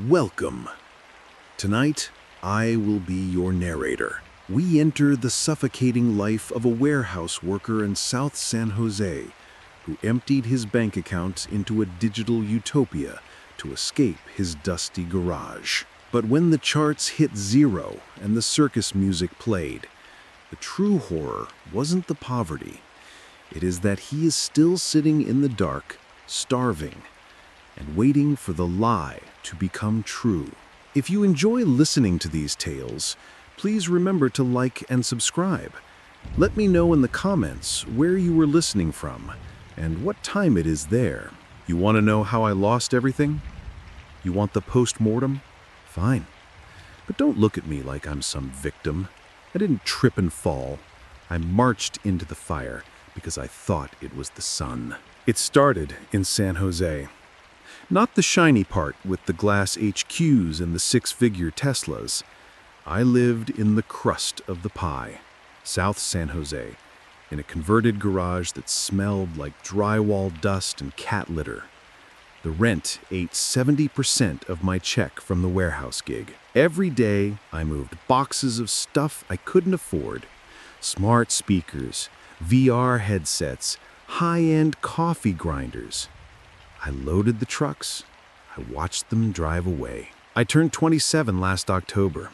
Welcome. Tonight, I will be your narrator. We enter the suffocating life of a warehouse worker in South San Jose who emptied his bank account into a digital utopia to escape his dusty garage. But when the charts hit zero and the circus music played, the true horror wasn't the poverty. It is that he is still sitting in the dark, starving, and waiting for the lie to become true. If you enjoy listening to these tales, please remember to like and subscribe. Let me know in the comments where you were listening from and what time it is there. You want to know how I lost everything? You want the post-mortem? Fine. But don't look at me like I'm some victim. I didn't trip and fall. I marched into the fire because I thought it was the sun. It started in San Jose. Not the shiny part with the glass HQs and the six-figure Teslas. I lived in the crust of the pie, South San Jose, in a converted garage that smelled like drywall dust and cat litter. The rent ate 70% of my check from the warehouse gig. Every day, I moved boxes of stuff I couldn't afford. Smart speakers, VR headsets, high-end coffee grinders. I loaded the trucks. I watched them drive away. I turned 27 last October.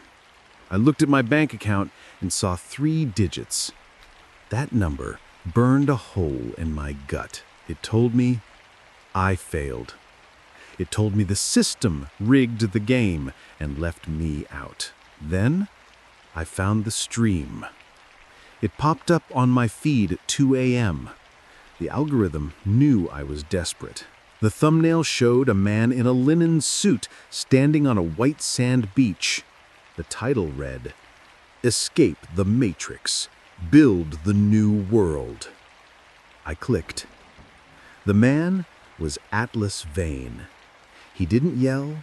I looked at my bank account and saw 3 digits. That number burned a hole in my gut. It told me I failed. It told me the system rigged the game and left me out. Then I found the stream. It popped up on my feed at 2 a.m. The algorithm knew I was desperate. The thumbnail showed a man in a linen suit standing on a white sand beach. The title read, "Escape the Matrix. Build the New World." I clicked. The man was Atlas Vane. He didn't yell.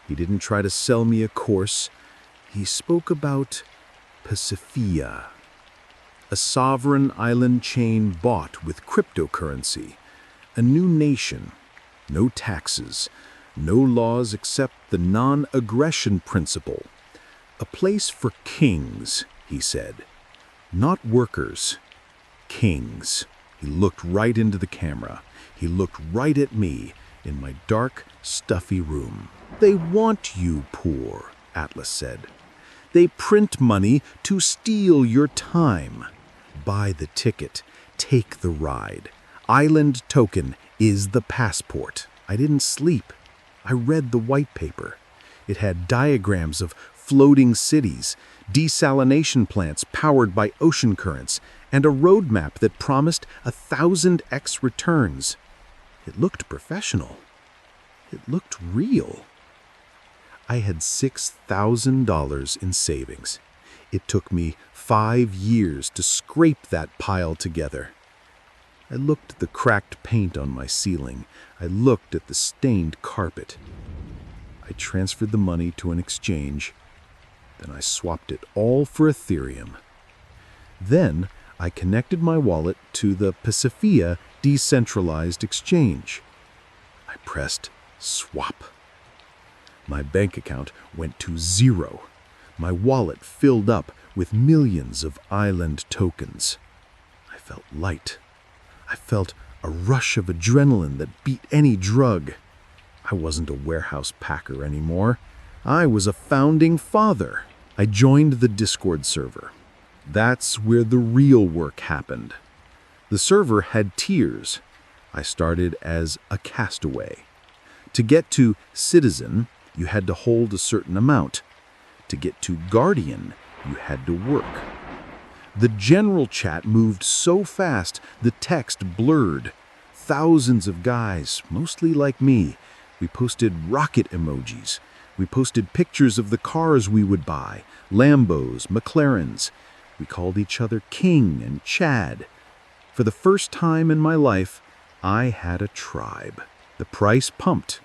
He didn't try to sell me a course. He spoke about Pacifica, a sovereign island chain bought with cryptocurrency, a new nation. No taxes, no laws except the non-aggression principle. A place for kings, he said. Not workers, kings. He looked right into the camera. He looked right at me in my dark, stuffy room. They want you poor, Atlas said. They print money to steal your time. Buy the ticket, take the ride. Island token is the passport. I didn't sleep. I read the white paper. It had diagrams of floating cities, desalination plants powered by ocean currents, and a roadmap that promised 1,000x returns. It looked professional. It looked real. I had $6,000 in savings. It took me 5 years to scrape that pile together. I looked at the cracked paint on my ceiling. I looked at the stained carpet. I transferred the money to an exchange. Then I swapped it all for Ethereum. Then I connected my wallet to the Pacifica decentralized exchange. I pressed swap. My bank account went to zero. My wallet filled up with millions of island tokens. I felt light. I felt a rush of adrenaline that beat any drug. I wasn't a warehouse packer anymore. I was a founding father. I joined the Discord server. That's where the real work happened. The server had tiers. I started as a castaway. To get to citizen, you had to hold a certain amount. To get to guardian, you had to work. The general chat moved so fast, the text blurred. Thousands of guys, mostly like me. We posted rocket emojis. We posted pictures of the cars we would buy, Lambos, McLarens. We called each other King and Chad. For the first time in my life, I had a tribe. The price pumped.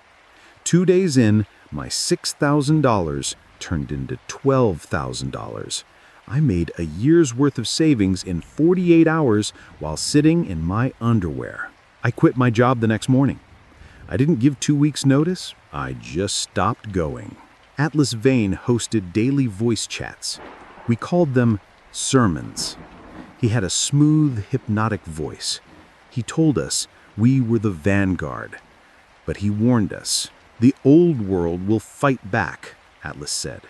2 days in, my $6,000 turned into $12,000. I made a year's worth of savings in 48 hours while sitting in my underwear. I quit my job the next morning. I didn't give 2 weeks' notice. I just stopped going. Atlas Vane hosted daily voice chats. We called them sermons. He had a smooth, hypnotic voice. He told us we were the vanguard. But he warned us. The old world will fight back, Atlas said.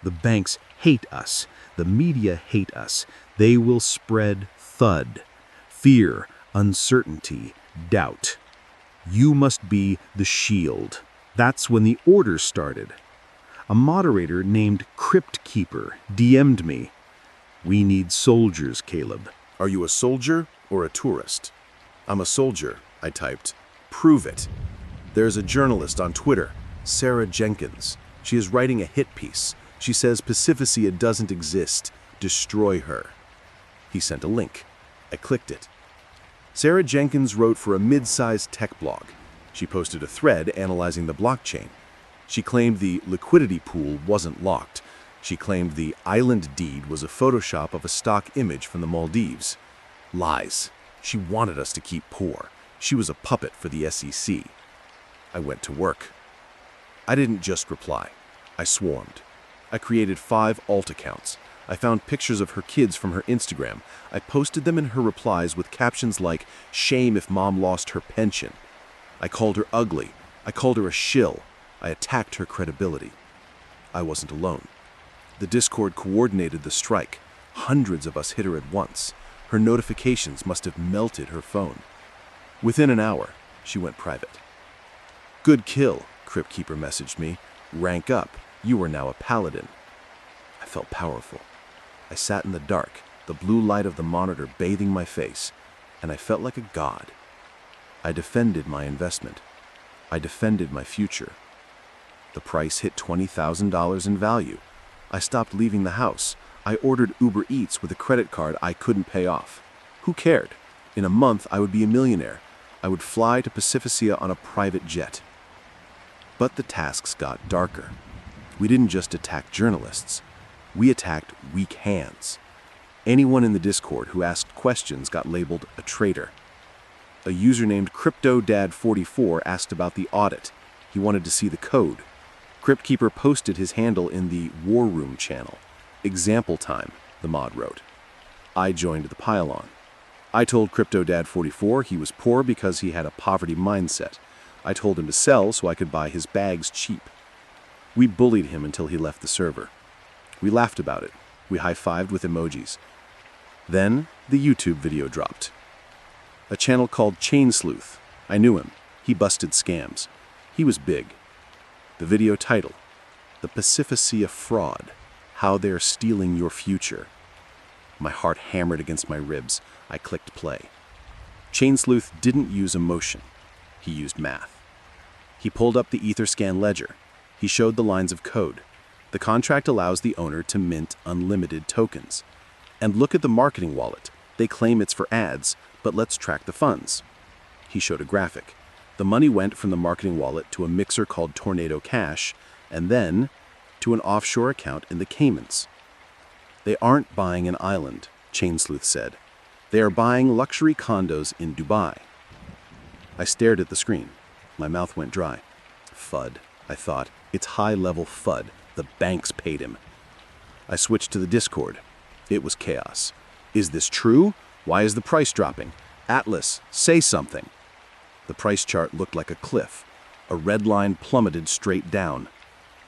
The banks hate us. The media hate us. They will spread thud, fear, uncertainty, doubt. You must be the shield. That's when the order started. A moderator named Crypt Keeper DM'd me. We need soldiers, Caleb. Are you a soldier or a tourist? I'm a soldier, I typed. Prove it. There's a journalist on Twitter, Sarah Jenkins. She is writing a hit piece. She says Pacificia doesn't exist. Destroy her. He sent a link. I clicked it. Sarah Jenkins wrote for a mid-sized tech blog. She posted a thread analyzing the blockchain. She claimed the liquidity pool wasn't locked. She claimed the island deed was a Photoshop of a stock image from the Maldives. Lies. She wanted us to keep poor. She was a puppet for the SEC. I went to work. I didn't just reply. I swarmed. I created 5 alt accounts. I found pictures of her kids from her Instagram. I posted them in her replies with captions like, "Shame if mom lost her pension." I called her ugly. I called her a shill. I attacked her credibility. I wasn't alone. The Discord coordinated the strike. Hundreds of us hit her at once. Her notifications must have melted her phone. Within an hour, she went private. "Good kill," Crypt Keeper messaged me. "Rank up. You are now a paladin." I felt powerful. I sat in the dark, the blue light of the monitor bathing my face, and I felt like a god. I defended my investment. I defended my future. The price hit $20,000 in value. I stopped leaving the house. I ordered Uber Eats with a credit card I couldn't pay off. Who cared? In a month, I would be a millionaire. I would fly to Pacificia on a private jet. But the tasks got darker. We didn't just attack journalists. We attacked weak hands. Anyone in the Discord who asked questions got labeled a traitor. A user named CryptoDad44 asked about the audit. He wanted to see the code. Crypt Keeper posted his handle in the War Room channel. "Example time," the mod wrote. I joined the pile-on. I told CryptoDad44 he was poor because he had a poverty mindset. I told him to sell so I could buy his bags cheap. We bullied him until he left the server. We laughed about it. We high-fived with emojis. Then the YouTube video dropped. A channel called Chain Sleuth. I knew him. He busted scams. He was big. The video title, "The Pacificia Fraud, How They're Stealing Your Future." My heart hammered against my ribs. I clicked play. Chain Sleuth didn't use emotion. He used math. He pulled up the Etherscan ledger. He showed the lines of code. The contract allows the owner to mint unlimited tokens. And look at the marketing wallet. They claim it's for ads, but let's track the funds. He showed a graphic. The money went from the marketing wallet to a mixer called Tornado Cash, and then to an offshore account in the Caymans. They aren't buying an island, Chain Sleuth said. They are buying luxury condos in Dubai. I stared at the screen. My mouth went dry. FUD, I thought. It's high-level FUD. The banks paid him. I switched to the Discord. It was chaos. Is this true? Why is the price dropping? Atlas, say something. The price chart looked like a cliff. A red line plummeted straight down.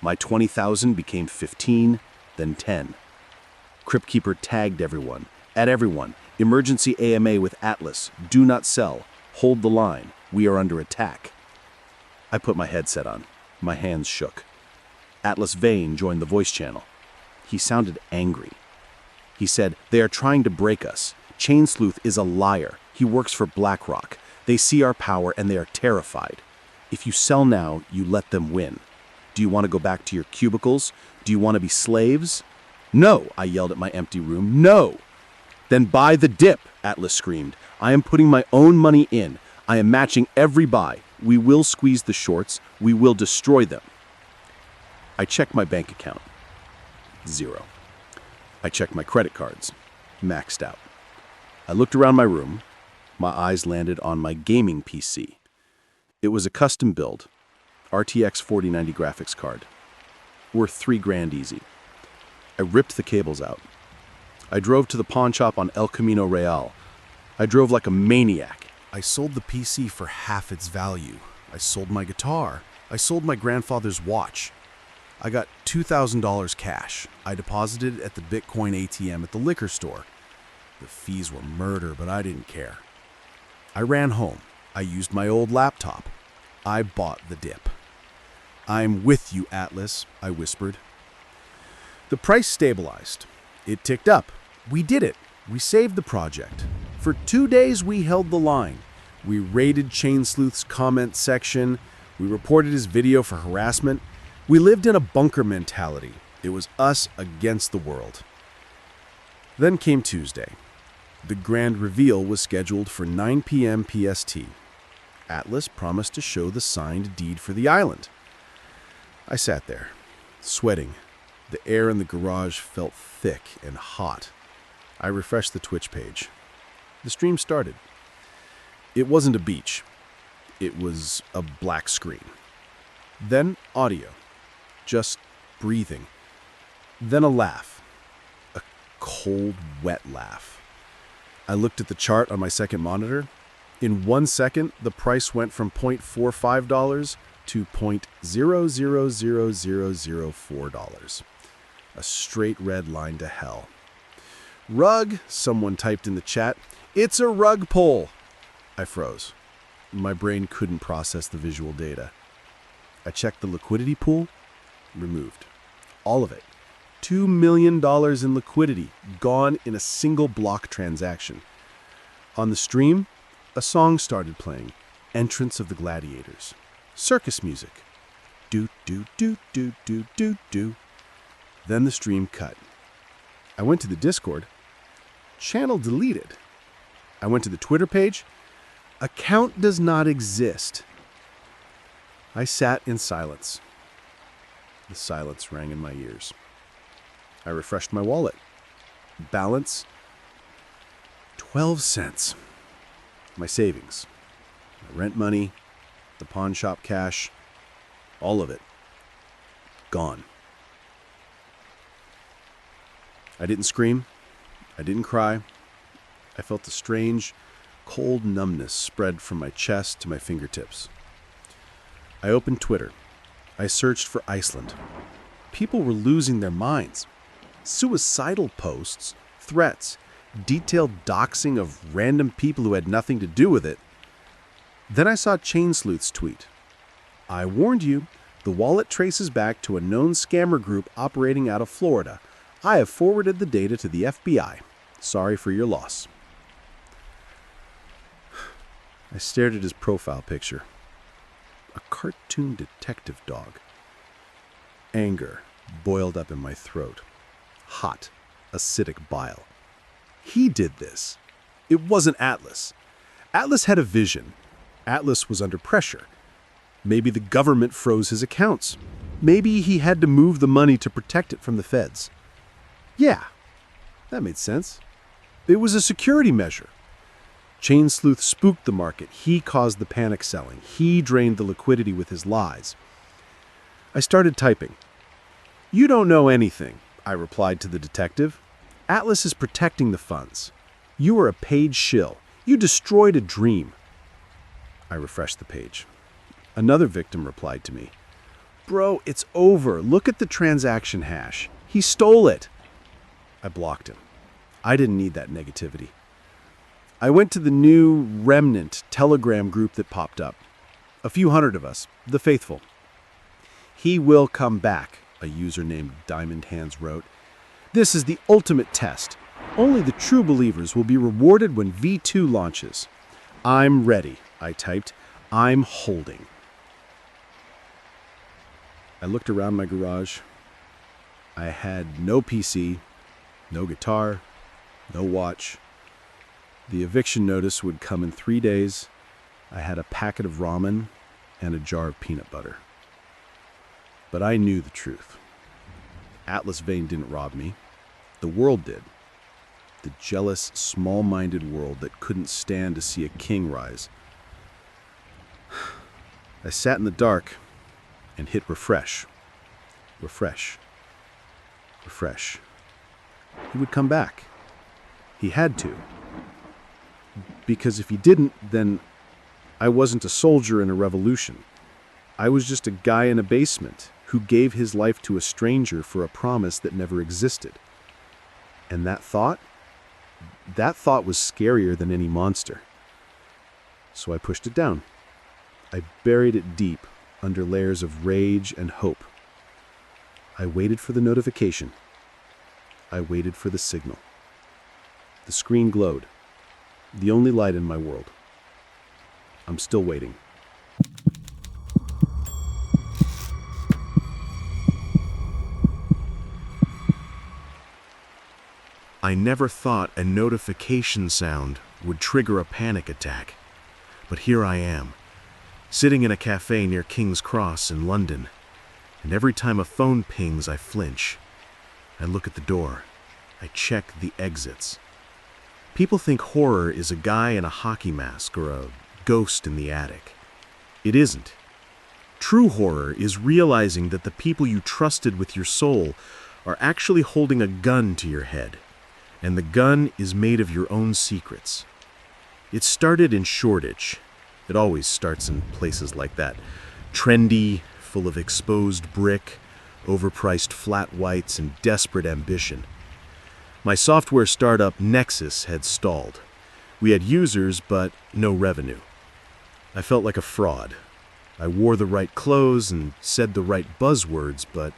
My 20,000 became 15, then 10. Crypt Keeper tagged everyone. At everyone, emergency AMA with Atlas. Do not sell. Hold the line. We are under attack. I put my headset on. My hands shook. Atlas Vane joined the voice channel. He sounded angry. He said, "They are trying to break us. Chain Sleuth is a liar. He works for BlackRock. They see our power and they are terrified. If you sell now, you let them win. Do you want to go back to your cubicles? Do you want to be slaves?" "No," I yelled at my empty room. "No." "Then buy the dip," Atlas screamed. "I am putting my own money in. I am matching every buy. We will squeeze the shorts. We will destroy them." I checked my bank account. 0. I checked my credit cards. Maxed out. I looked around my room. My eyes landed on my gaming PC. It was a custom build, RTX 4090 graphics card, worth $3,000 easy. I ripped the cables out. I drove to the pawn shop on El Camino Real. I drove like a maniac. I sold the PC for half its value. I sold my guitar. I sold my grandfather's watch. I got $2,000 cash. I deposited it at the Bitcoin ATM at the liquor store. The fees were murder, but I didn't care. I ran home. I used my old laptop. I bought the dip. "I'm with you, Atlas," I whispered. The price stabilized. It ticked up. We did it. We saved the project. For 2 days, we held the line. We raided Chain Sleuth's comment section. We reported his video for harassment. We lived in a bunker mentality. It was us against the world. Then came Tuesday. The grand reveal was scheduled for 9 p.m. PST. Atlas promised to show the signed deed for the island. I sat there, sweating. The air in the garage felt thick and hot. I refreshed the Twitch page. The stream started. It wasn't a beach. It was a black screen. Then audio. Just breathing. Then a laugh. A cold, wet laugh. I looked at the chart on my second monitor. In 1 second, the price went from $0.45 to $0.000004. A straight red line to hell. "Rug," someone typed in the chat. "It's a rug pull." I froze. My brain couldn't process the visual data. I checked the liquidity pool. Removed. All of it. $2 million in liquidity, gone in a single block transaction. On the stream, a song started playing, Entrance of the Gladiators. Circus music. Do, do, do, do, do, do, do. Then the stream cut. I went to the Discord. Channel deleted. I went to the Twitter page. Account does not exist. I sat in silence. The silence rang in my ears. I refreshed my wallet. Balance, 12 cents. My savings, my rent money, the pawn shop cash, all of it, gone. I didn't scream. I didn't cry. I felt a strange, cold numbness spread from my chest to my fingertips. I opened Twitter. I searched for Iceland. People were losing their minds. Suicidal posts, threats, detailed doxing of random people who had nothing to do with it. Then I saw Chain Sleuth's tweet. "I warned you, the wallet traces back to a known scammer group operating out of Florida. I have forwarded the data to the FBI. Sorry for your loss." I stared at his profile picture. A cartoon detective dog. Anger boiled up in my throat. Hot, acidic bile. He did this. It wasn't Atlas. Atlas had a vision. Atlas was under pressure. Maybe the government froze his accounts. Maybe he had to move the money to protect it from the feds. Yeah, that made sense. It was a security measure. Chain Sleuth spooked the market. He caused the panic selling. He drained the liquidity with his lies. I started typing. "You don't know anything," I replied to the detective. "Atlas is protecting the funds. You are a paid shill. You destroyed a dream." I refreshed the page. Another victim replied to me. "Bro, it's over. Look at the transaction hash. He stole it." I blocked him. I didn't need that negativity. I went to the new Remnant Telegram group that popped up. A few hundred of us, the faithful. "He will come back," a user named Diamond Hands wrote. "This is the ultimate test. Only the true believers will be rewarded when V2 launches." "I'm ready," I typed. "I'm holding." I looked around my garage. I had no PC, no guitar, no watch. The eviction notice would come in 3 days. I had a packet of ramen and a jar of peanut butter. But I knew the truth. Atlas Vane didn't rob me. The world did. The jealous, small-minded world that couldn't stand to see a king rise. I sat in the dark and hit refresh. Refresh. Refresh. He would come back. He had to. Because if he didn't, then I wasn't a soldier in a revolution. I was just a guy in a basement who gave his life to a stranger for a promise that never existed. And that thought was scarier than any monster. So I pushed it down. I buried it deep under layers of rage and hope. I waited for the notification. I waited for the signal. The screen glowed, the only light in my world. I'm still waiting. I never thought a notification sound would trigger a panic attack. But here I am, sitting in a cafe near King's Cross in London, and every time a phone pings, I flinch. I look at the door. I check the exits. People think horror is a guy in a hockey mask or a ghost in the attic. It isn't. True horror is realizing that the people you trusted with your soul are actually holding a gun to your head, and the gun is made of your own secrets. It started in Shoreditch. It always starts in places like that. Trendy, full of exposed brick, overpriced flat whites, and desperate ambition. My software startup Nexus had stalled. We had users, but no revenue. I felt like a fraud. I wore the right clothes and said the right buzzwords, but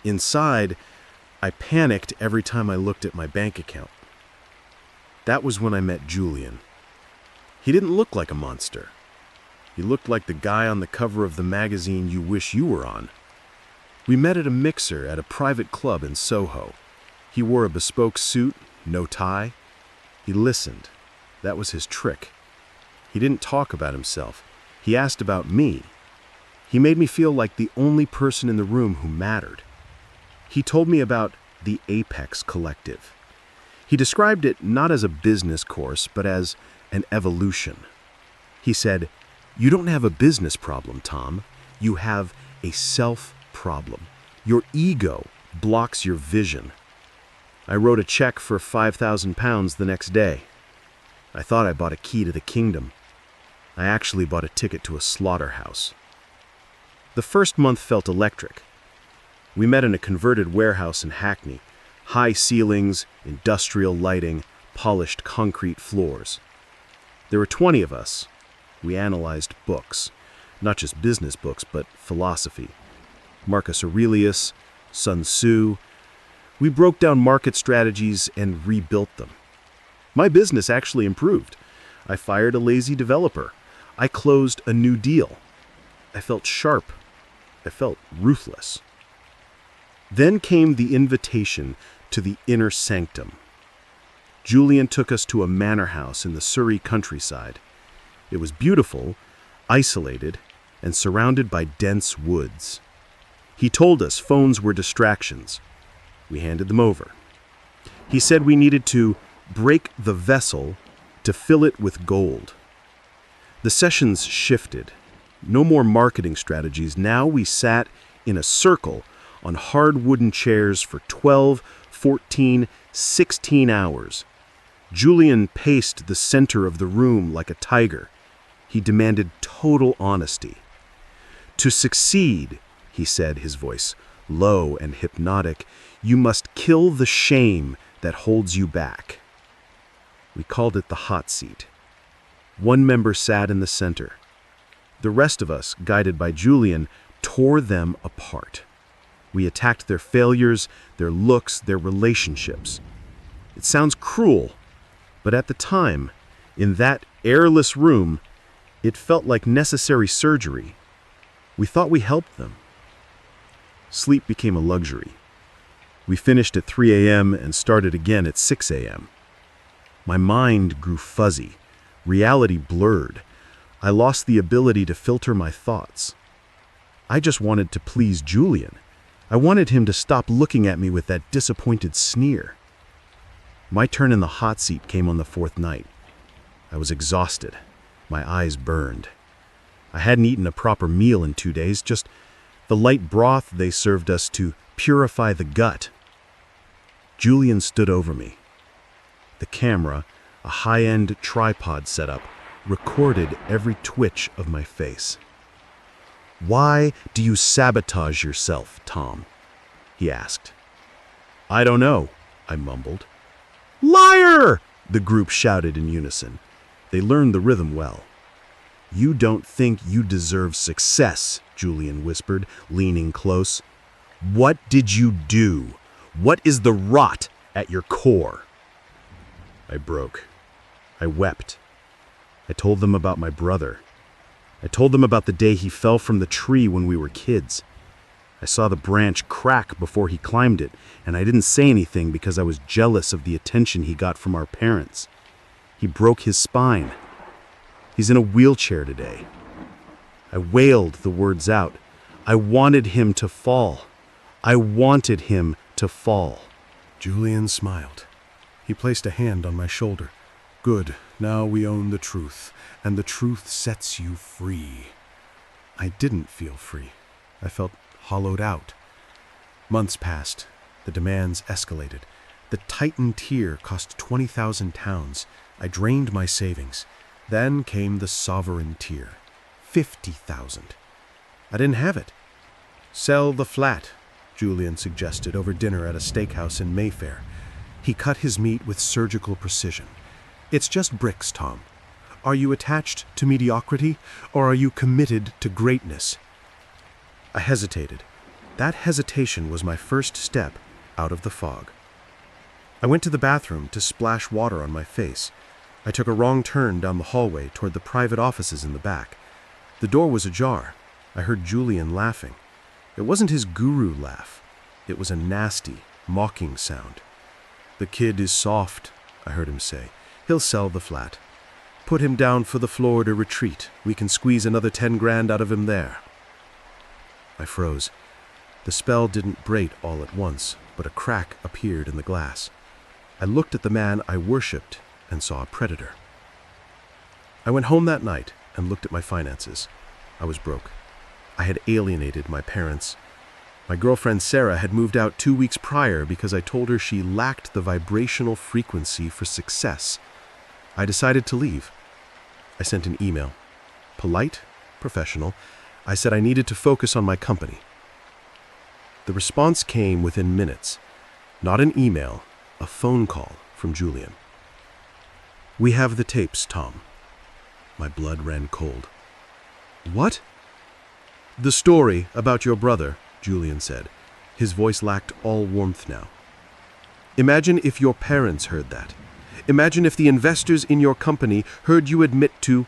inside, I panicked every time I looked at my bank account. That was when I met Julian. He didn't look like a monster. He looked like the guy on the cover of the magazine you wish you were on. We met at a mixer at a private club in Soho. He wore a bespoke suit, no tie. He listened. That was his trick. He didn't talk about himself. He asked about me. He made me feel like the only person in the room who mattered. He told me about the Apex Collective. He described it not as a business course, but as an evolution. He said, "You don't have a business problem, Tom. You have a self problem. Your ego blocks your vision." I wrote a check for £5,000 the next day. I thought I bought a key to the kingdom. I actually bought a ticket to a slaughterhouse. The first month felt electric. We met in a converted warehouse in Hackney. High ceilings, industrial lighting, polished concrete floors. There were 20 of us. We analyzed books. Not just business books, but philosophy. Marcus Aurelius, Sun Tzu. We broke down market strategies and rebuilt them. My business actually improved. I fired a lazy developer. I closed a new deal. I felt sharp. I felt ruthless. Then came the invitation to the inner sanctum. Julian took us to a manor house in the Surrey countryside. It was beautiful, isolated, and surrounded by dense woods. He told us phones were distractions. We handed them over. He said we needed to break the vessel to fill it with gold. The sessions shifted. No more marketing strategies. Now we sat in a circle on hard wooden chairs for 12, 14, 16 hours. Julian paced the center of the room like a tiger. He demanded total honesty. To succeed, he said, his voice low and hypnotic, you must kill the shame that holds you back. We called it the hot seat. One member sat in the center. The rest of us, guided by Julian, tore them apart. We attacked their failures, their looks, their relationships. It sounds cruel, but at the time, in that airless room, it felt like necessary surgery. We thought we helped them. Sleep became a luxury. We finished at 3 a.m. and started again at 6 a.m. My mind grew fuzzy. Reality blurred. I lost the ability to filter my thoughts. I just wanted to please Julian. I wanted him to stop looking at me with that disappointed sneer. My turn in the hot seat came on the fourth night. I was exhausted. My eyes burned. I hadn't eaten a proper meal in 2 days, just the light broth they served us to purify the gut. Julian stood over me. The camera, a high-end tripod setup, recorded every twitch of my face. "Why do you sabotage yourself, Tom?" he asked. "I don't know," I mumbled. "Liar!" the group shouted in unison. They learned the rhythm well. "You don't think you deserve success," Julian whispered, leaning close. "What did you do? What is the rot at your core?" I broke. I wept. I told them about my brother. I told them about the day he fell from the tree when we were kids. I saw the branch crack before he climbed it, and I didn't say anything because I was jealous of the attention he got from our parents. He broke his spine. He's in a wheelchair today. I wailed the words out. I wanted him to fall. I wanted him to fall. Julian smiled. He placed a hand on my shoulder. "Good, now we own the truth, and the truth sets you free." I didn't feel free. I felt hollowed out. Months passed. The demands escalated. The Titan tier cost 20,000 pounds. I drained my savings. Then came the sovereign tier. 50,000. I didn't have it. "Sell the flat," Julian suggested over dinner at a steakhouse in Mayfair. He cut his meat with surgical precision. "It's just bricks, Tom. Are you attached to mediocrity, or are you committed to greatness?" I hesitated. That hesitation was my first step out of the fog. I went to the bathroom to splash water on my face. I took a wrong turn down the hallway toward the private offices in the back. The door was ajar. I heard Julian laughing. It wasn't his guru laugh. It was a nasty, mocking sound. "The kid is soft," I heard him say. "He'll sell the flat. Put him down for the Florida retreat. We can squeeze another 10 grand out of him there." I froze. The spell didn't break all at once, but a crack appeared in the glass. I looked at the man I worshipped and saw a predator. I went home that night and looked at my finances. I was broke. I had alienated my parents. My girlfriend Sarah had moved out 2 weeks prior because I told her she lacked the vibrational frequency for success. I decided to leave. I sent an email. Polite, professional. I said I needed to focus on my company. The response came within minutes. Not an email, a phone call from Julian. "We have the tapes, Tom." My blood ran cold. "What?" "The story about your brother," Julian said. His voice lacked all warmth now. "Imagine if your parents heard that. Imagine if the investors in your company heard you admit to,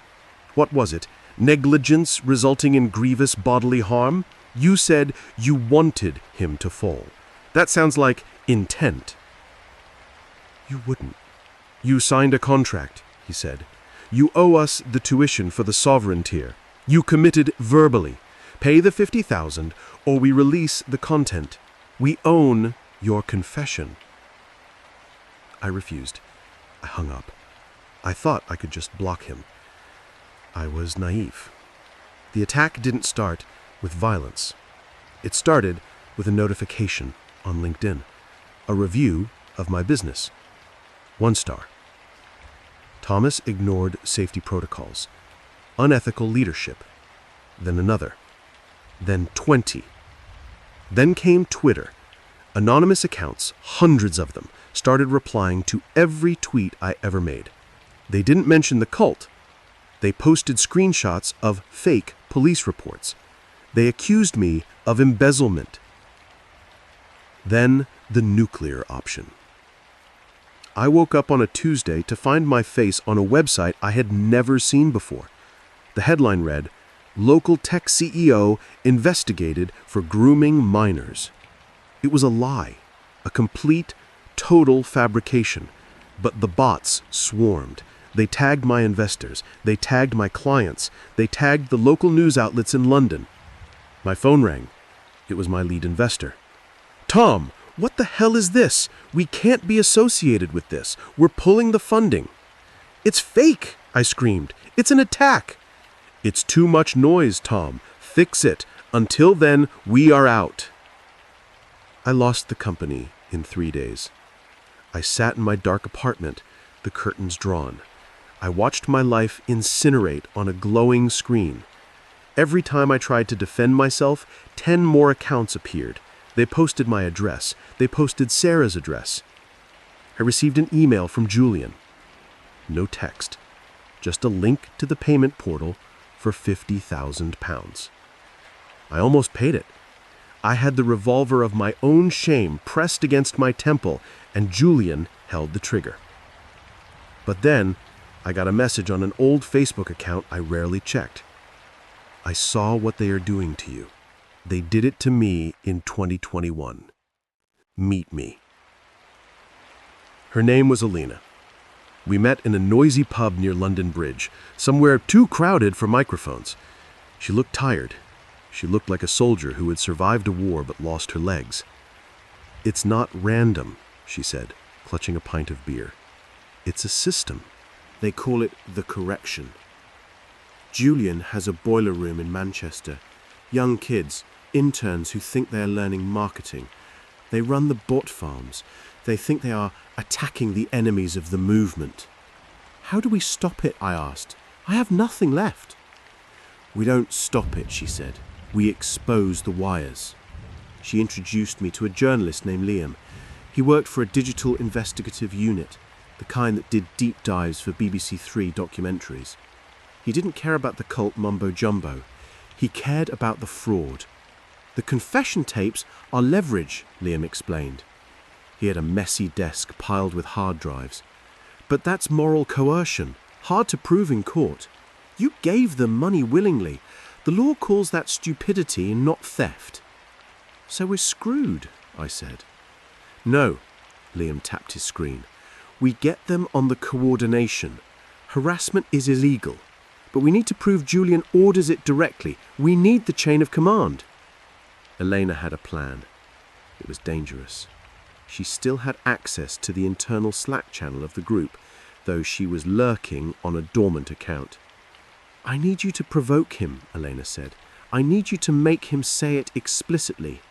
what was it, negligence resulting in grievous bodily harm? You said you wanted him to fall. That sounds like intent." "You wouldn't." "You signed a contract," he said. "You owe us the tuition for the sovereign tier. You committed verbally. Pay the 50,000 or we release the content. We own your confession." I refused. I hung up. I thought I could just block him. I was naive. The attack didn't start with violence. It started with a notification on LinkedIn, a review of my business. 1 star. Thomas ignored safety protocols. Unethical leadership. Then another. Then 20. Then came Twitter. Anonymous accounts, hundreds of them, started replying to every tweet I ever made. They didn't mention the cult. They posted screenshots of fake police reports. They accused me of embezzlement. Then the nuclear option. I woke up on a Tuesday to find my face on a website I had never seen before. The headline read, "Local tech CEO investigated for grooming minors." It was a lie, a complete, total fabrication. But the bots swarmed. They tagged my investors. They tagged my clients. They tagged the local news outlets in London. My phone rang. It was my lead investor. "Tom, what the hell is this? We can't be associated with this. We're pulling the funding." "It's fake," I screamed. "It's an attack." It's too much noise, Tom. Fix it. Until then, we are out. I lost the company in 3 days. I sat in my dark apartment, the curtains drawn. I watched my life incinerate on a glowing screen. Every time I tried to defend myself, 10 more accounts appeared. They posted my address. They posted Sarah's address. I received an email from Julian. No text, just a link to the payment portal for £50,000. I almost paid it. I had the revolver of my own shame pressed against my temple, and Julian held the trigger. But then, I got a message on an old Facebook account I rarely checked. I saw what they are doing to you. They did it to me in 2021. Meet me. Her name was Alina. We met in a noisy pub near London Bridge, somewhere too crowded for microphones. She looked tired. She looked like a soldier who had survived a war but lost her legs. "It's not random," she said, clutching a pint of beer. "It's a system. They call it the correction. Julian has a boiler room in Manchester. Young kids, interns who think they are learning marketing. They run the bot farms. They think they are attacking the enemies of the movement." "How do we stop it?" I asked. "I have nothing left." "We don't stop it," she said. "We expose the wires." She introduced me to a journalist named Liam. He worked for a digital investigative unit, the kind that did deep dives for BBC Three documentaries. He didn't care about the cult mumbo-jumbo. He cared about the fraud. "The confession tapes are leverage," Liam explained. He had a messy desk piled with hard drives. "But that's moral coercion, hard to prove in court. You gave them money willingly. The law calls that stupidity and not theft." "So we're screwed," I said. "No," Liam tapped his screen. "We get them on the coordination. Harassment is illegal. But we need to prove Julian orders it directly. We need the chain of command." Elena had a plan. It was dangerous. She still had access to the internal Slack channel of the group, though she was lurking on a dormant account. "I need you to provoke him," Elena said. "I need you to make him say it explicitly."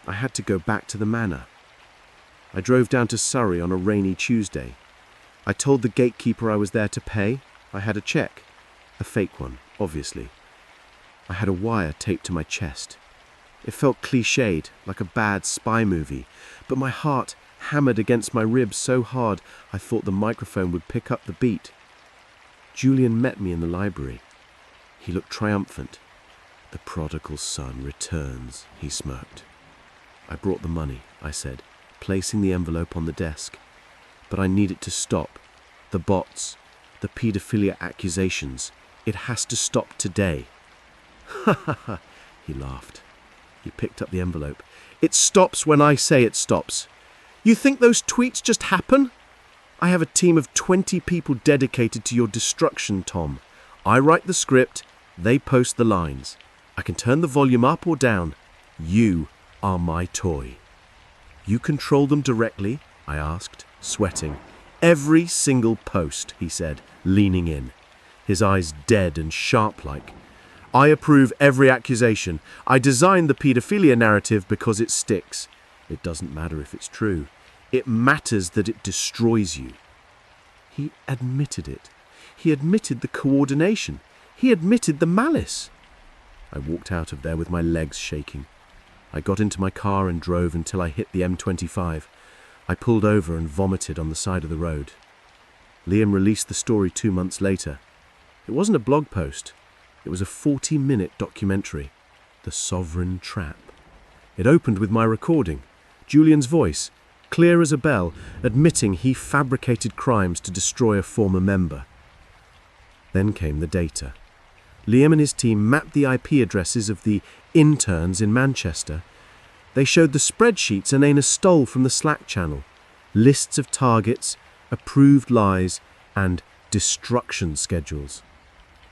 I had to go back to the manor. I drove down to Surrey on a rainy Tuesday. I told the gatekeeper I was there to pay. I had a cheque. A fake one, obviously. I had a wire taped to my chest. It felt cliched, like a bad spy movie, but my heart hammered against my ribs so hard I thought the microphone would pick up the beat. Julian met me in the library. He looked triumphant. "The prodigal son returns," he smirked. "I brought the money," I said, placing the envelope on the desk. "But I need it to stop. The bots, the paedophilia accusations. It has to stop today." "Ha ha ha," he laughed. He picked up the envelope. "It stops when I say it stops. You think those tweets just happen? I have a team of 20 people dedicated to your destruction, Tom. I write the script, they post the lines. I can turn the volume up or down. You are my toy." "You control them directly?" I asked, sweating. "Every single post," he said, leaning in, his eyes dead and sharp-like. "I approve every accusation. I designed the paedophilia narrative because it sticks. It doesn't matter if it's true. It matters that it destroys you." He admitted it. He admitted the coordination. He admitted the malice. I walked out of there with my legs shaking. I got into my car and drove until I hit the M25. I pulled over and vomited on the side of the road. Liam released the story 2 months later. It wasn't a blog post. It was a 40-minute documentary, The Sovereign Trap. It opened with my recording, Julian's voice, clear as a bell, admitting he fabricated crimes to destroy a former member. Then came the data. Liam and his team mapped the IP addresses of the interns in Manchester. They showed the spreadsheets Elena stole from the Slack channel, lists of targets, approved lies, and destruction schedules.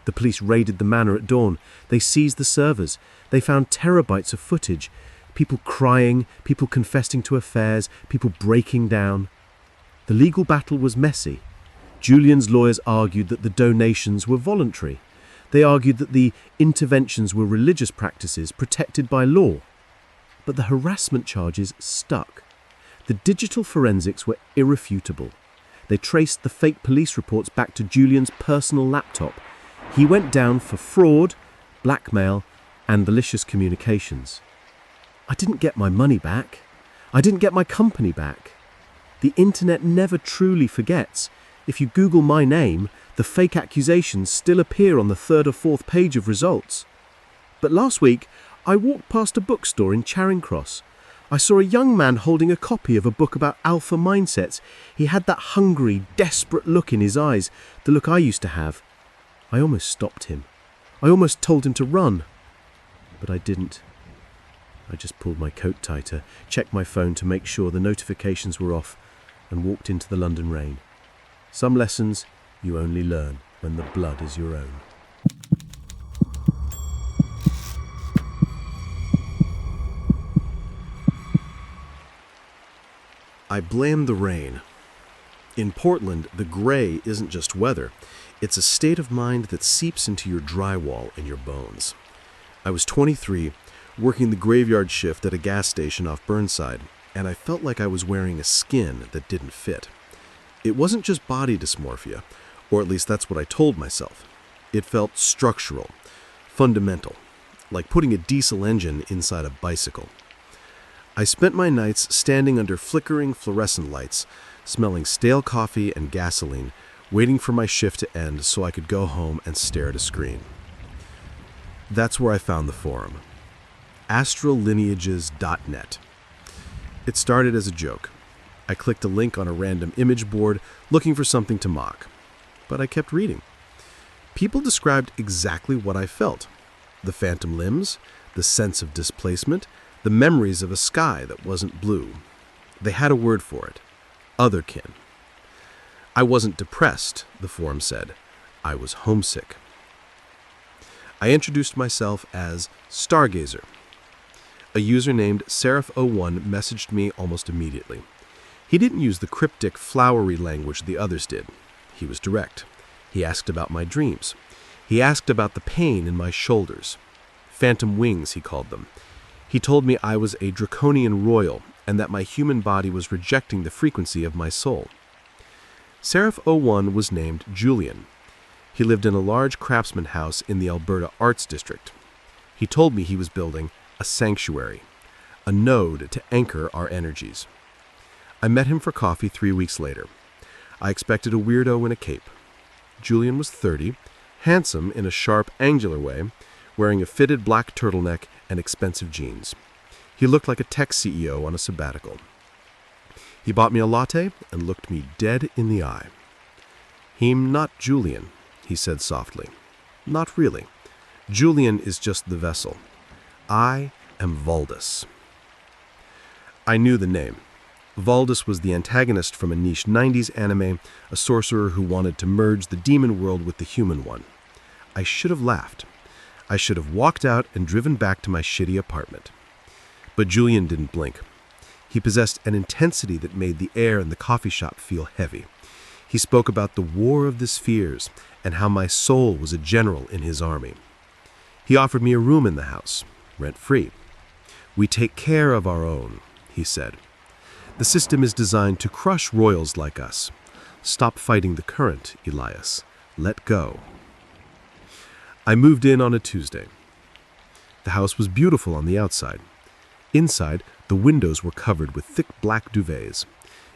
The police raided the manor at dawn. They seized the servers. They found terabytes of footage. People crying, people confessing to affairs, people breaking down. The legal battle was messy. Julian's lawyers argued that the donations were voluntary. They argued that the interventions were religious practices protected by law. But the harassment charges stuck. The digital forensics were irrefutable. They traced the fake police reports back to Julian's personal laptop. He went down for fraud, blackmail, and malicious communications. I didn't get my money back. I didn't get my company back. The internet never truly forgets. If you Google my name, the fake accusations still appear on the third or fourth page of results. But last week, I walked past a bookstore in Charing Cross. I saw a young man holding a copy of a book about alpha mindsets. He had that hungry, desperate look in his eyes, the look I used to have. I almost stopped him. I almost told him to run. But I didn't. I just pulled my coat tighter, checked my phone to make sure the notifications were off, and walked into the London rain. Some lessons you only learn when the blood is your own. I blame the rain. In Portland, the gray isn't just weather. It's a state of mind that seeps into your drywall and your bones. I was 23, working the graveyard shift at a gas station off Burnside, and I felt like I was wearing a skin that didn't fit. It wasn't just body dysmorphia, or at least that's what I told myself. It felt structural, fundamental, like putting a diesel engine inside a bicycle. I spent my nights standing under flickering fluorescent lights, smelling stale coffee and gasoline, waiting for my shift to end so I could go home and stare at a screen. That's where I found the forum, astrallineages.net. It started as a joke. I clicked a link on a random image board looking for something to mock. But I kept reading. People described exactly what I felt. The phantom limbs, the sense of displacement, the memories of a sky that wasn't blue. They had a word for it. Otherkin. I wasn't depressed, the forum said. I was homesick. I introduced myself as Stargazer. A user named Seraph01 messaged me almost immediately. He didn't use the cryptic, flowery language the others did. He was direct. He asked about my dreams. He asked about the pain in my shoulders. Phantom wings, he called them. He told me I was a draconian royal and that my human body was rejecting the frequency of my soul. Seraph01 was named Julian. He lived in a large craftsman house in the Alberta Arts District. He told me he was building a sanctuary, a node to anchor our energies. I met him for coffee 3 weeks later. I expected a weirdo in a cape. Julian was 30, handsome in a sharp, angular way, wearing a fitted black turtleneck and expensive jeans. He looked like a tech CEO on a sabbatical. He bought me a latte and looked me dead in the eye. "He'm not Julian," he said softly. "Not really. Julian is just the vessel. I am Valdus." I knew the name. Valdus was the antagonist from a niche 90s anime, a sorcerer who wanted to merge the demon world with the human one. I should have laughed. I should have walked out and driven back to my shitty apartment. But Julian didn't blink. He possessed an intensity that made the air in the coffee shop feel heavy. He spoke about the war of the spheres and how my soul was a general in his army. He offered me a room in the house, rent-free. "We take care of our own," he said. "The system is designed to crush royals like us. Stop fighting the current, Elias. Let go." I moved in on a Tuesday. The house was beautiful on the outside. Inside, the windows were covered with thick black duvets.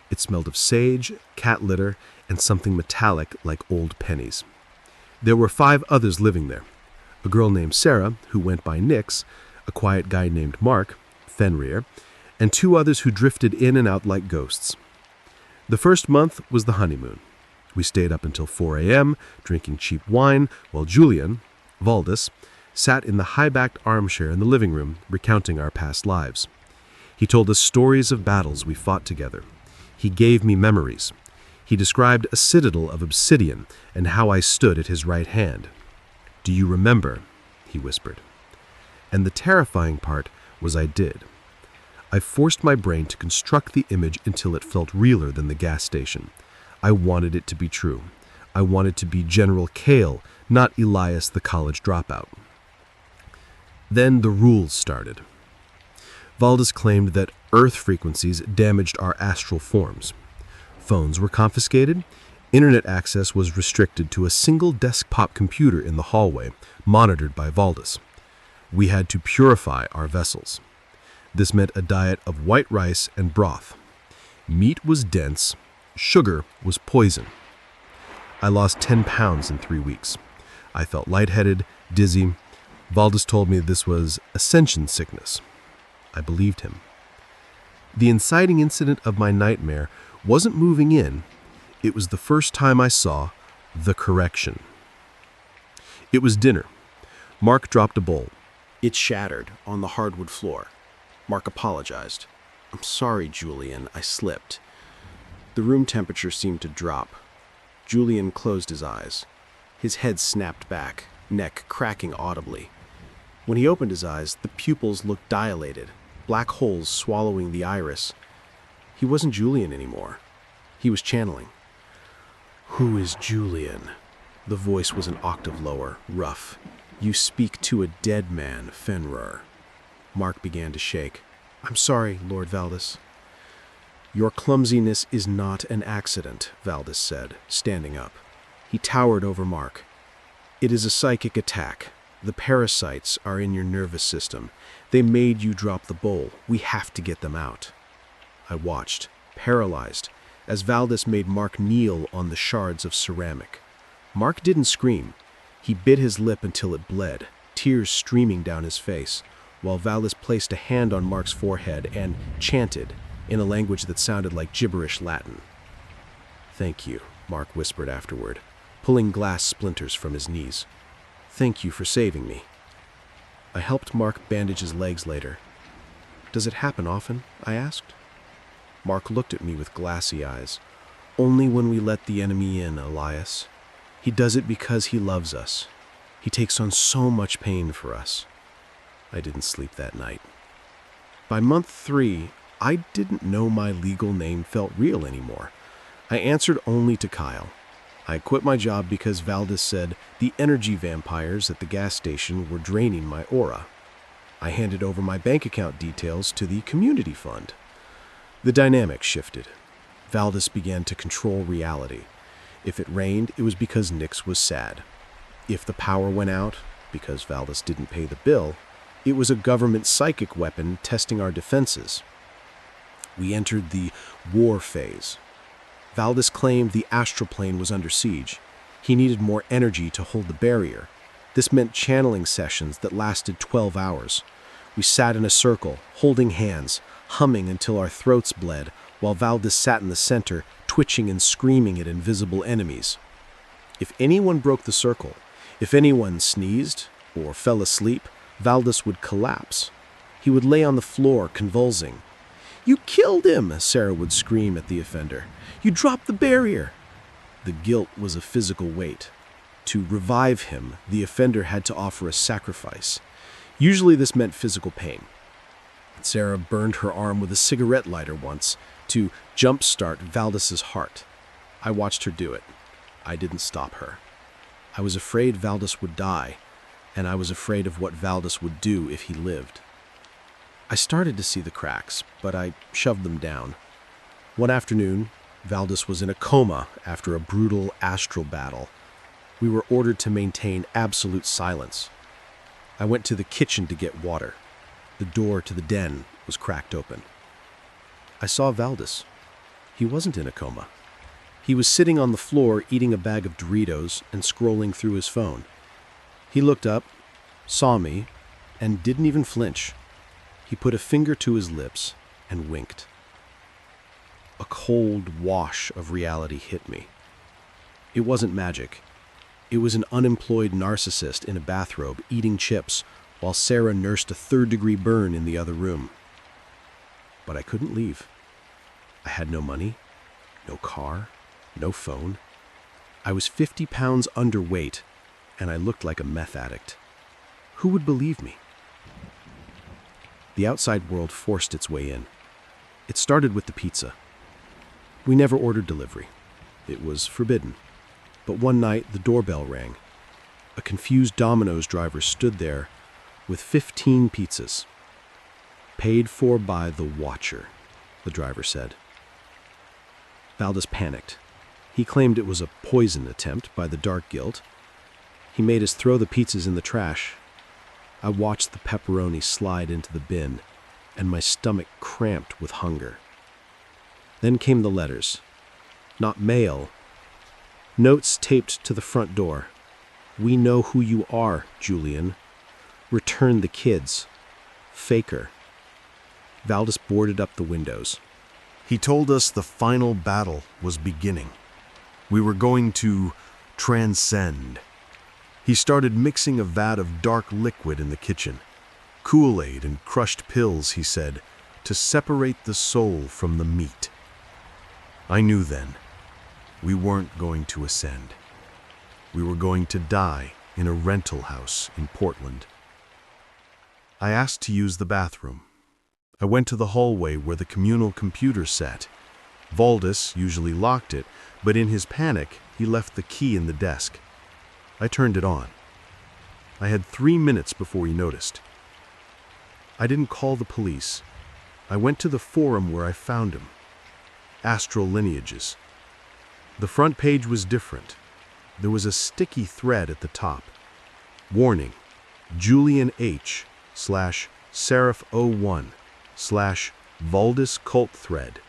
It smelled of sage, cat litter, and something metallic like old pennies. There were 5 others living there. A girl named Sarah, who went by Nix, a quiet guy named Mark, Fenrir, and 2 others who drifted in and out like ghosts. The first month was the honeymoon. We stayed up until 4 a.m., drinking cheap wine, while Julian, Valdus, sat in the high-backed armchair in the living room, recounting our past lives. He told us stories of battles we fought together. He gave me memories. He described a citadel of obsidian and how I stood at his right hand. "Do you remember?" he whispered. And the terrifying part was I did. I forced my brain to construct the image until it felt realer than the gas station. I wanted it to be true. I wanted to be General Kale, not Elias the college dropout. Then the rules started. Valdez claimed that Earth frequencies damaged our astral forms. Phones were confiscated. Internet access was restricted to a single desktop computer in the hallway, monitored by Valdez. We had to purify our vessels. This meant a diet of white rice and broth. Meat was dense. Sugar was poison. I lost 10 pounds in 3 weeks. I felt lightheaded, dizzy. Valdez told me this was ascension sickness. I believed him. The inciting incident of my nightmare wasn't moving in. It was the first time I saw the correction. It was dinner. Mark dropped a bowl. It shattered on the hardwood floor. Mark apologized. "I'm sorry, Julian, I slipped." The room temperature seemed to drop. Julian closed his eyes. His head snapped back, neck cracking audibly. When he opened his eyes, the pupils looked dilated, black holes swallowing the iris. He wasn't Julian anymore. He was channeling. "Who is Julian?" The voice was an octave lower, rough. "You speak to a dead man, Fenrir." Mark began to shake. "I'm sorry, Lord Valdez." "Your clumsiness is not an accident," Valdez said, standing up. He towered over Mark. "It is a psychic attack. The parasites are in your nervous system. They made you drop the bowl. We have to get them out." I watched, paralyzed, as Valdez made Mark kneel on the shards of ceramic. Mark didn't scream. He bit his lip until it bled, tears streaming down his face, while Valdez placed a hand on Mark's forehead and chanted in a language that sounded like gibberish Latin. "Thank you," Mark whispered afterward, pulling glass splinters from his knees. "Thank you for saving me." I helped Mark bandage his legs later. "Does it happen often?" I asked. Mark looked at me with glassy eyes. "Only when we let the enemy in, Elias. He does it because he loves us. He takes on so much pain for us." I didn't sleep that night. By month 3, I didn't know my legal name felt real anymore. I answered only to Kyle. I quit my job because Valdez said the energy vampires at the gas station were draining my aura. I handed over my bank account details to the community fund. The dynamic shifted. Valdez began to control reality. If it rained, it was because Nix was sad. If the power went out, because Valdez didn't pay the bill, it was a government psychic weapon testing our defenses. We entered the war phase. Valdez claimed the astral plane was under siege. He needed more energy to hold the barrier. This meant channeling sessions that lasted 12 hours. We sat in a circle, holding hands, humming until our throats bled, while Valdez sat in the center, twitching and screaming at invisible enemies. If anyone broke the circle, if anyone sneezed or fell asleep, Valdez would collapse. He would lay on the floor, convulsing. "You killed him!" Sarah would scream at the offender. "You dropped the barrier!" The guilt was a physical weight. To revive him, the offender had to offer a sacrifice. Usually this meant physical pain. Sarah burned her arm with a cigarette lighter once to jumpstart Valdez's heart. I watched her do it. I didn't stop her. I was afraid Valdez would die, and I was afraid of what Valdez would do if he lived. I started to see the cracks, but I shoved them down. One afternoon, Valdez was in a coma after a brutal astral battle. We were ordered to maintain absolute silence. I went to the kitchen to get water. The door to the den was cracked open. I saw Valdez. He wasn't in a coma. He was sitting on the floor eating a bag of Doritos and scrolling through his phone. He looked up, saw me, and didn't even flinch. He put a finger to his lips and winked. A cold wash of reality hit me. It wasn't magic. It was an unemployed narcissist in a bathrobe eating chips while Sarah nursed a third-degree burn in the other room. But I couldn't leave. I had no money, no car, no phone. I was 50 pounds underweight, and I looked like a meth addict. Who would believe me? The outside world forced its way in. It started with the pizza. We never ordered delivery. It was forbidden. But one night, the doorbell rang. A confused Domino's driver stood there with 15 pizzas. "Paid for by the watcher," the driver said. Valdez panicked. He claimed it was a poison attempt by the Dark Guild. He made us throw the pizzas in the trash. I watched the pepperoni slide into the bin, and my stomach cramped with hunger. Then came the letters. Not mail. Notes taped to the front door. "We know who you are, Julian. Return the kids. Faker." Valdez boarded up the windows. He told us the final battle was beginning. We were going to transcend. He started mixing a vat of dark liquid in the kitchen. Kool-Aid and crushed pills, he said, to separate the soul from the meat. I knew then, we weren't going to ascend. We were going to die in a rental house in Portland. I asked to use the bathroom. I went to the hallway where the communal computer sat. Valdez usually locked it, but in his panic, he left the key in the desk. I turned it on. I had 3 minutes before he noticed. I didn't call the police. I went to the forum where I found him. Astral Lineages. The front page was different. There was a sticky thread at the top. Warning, Julian H. / Seraph01 / Valdez cult thread.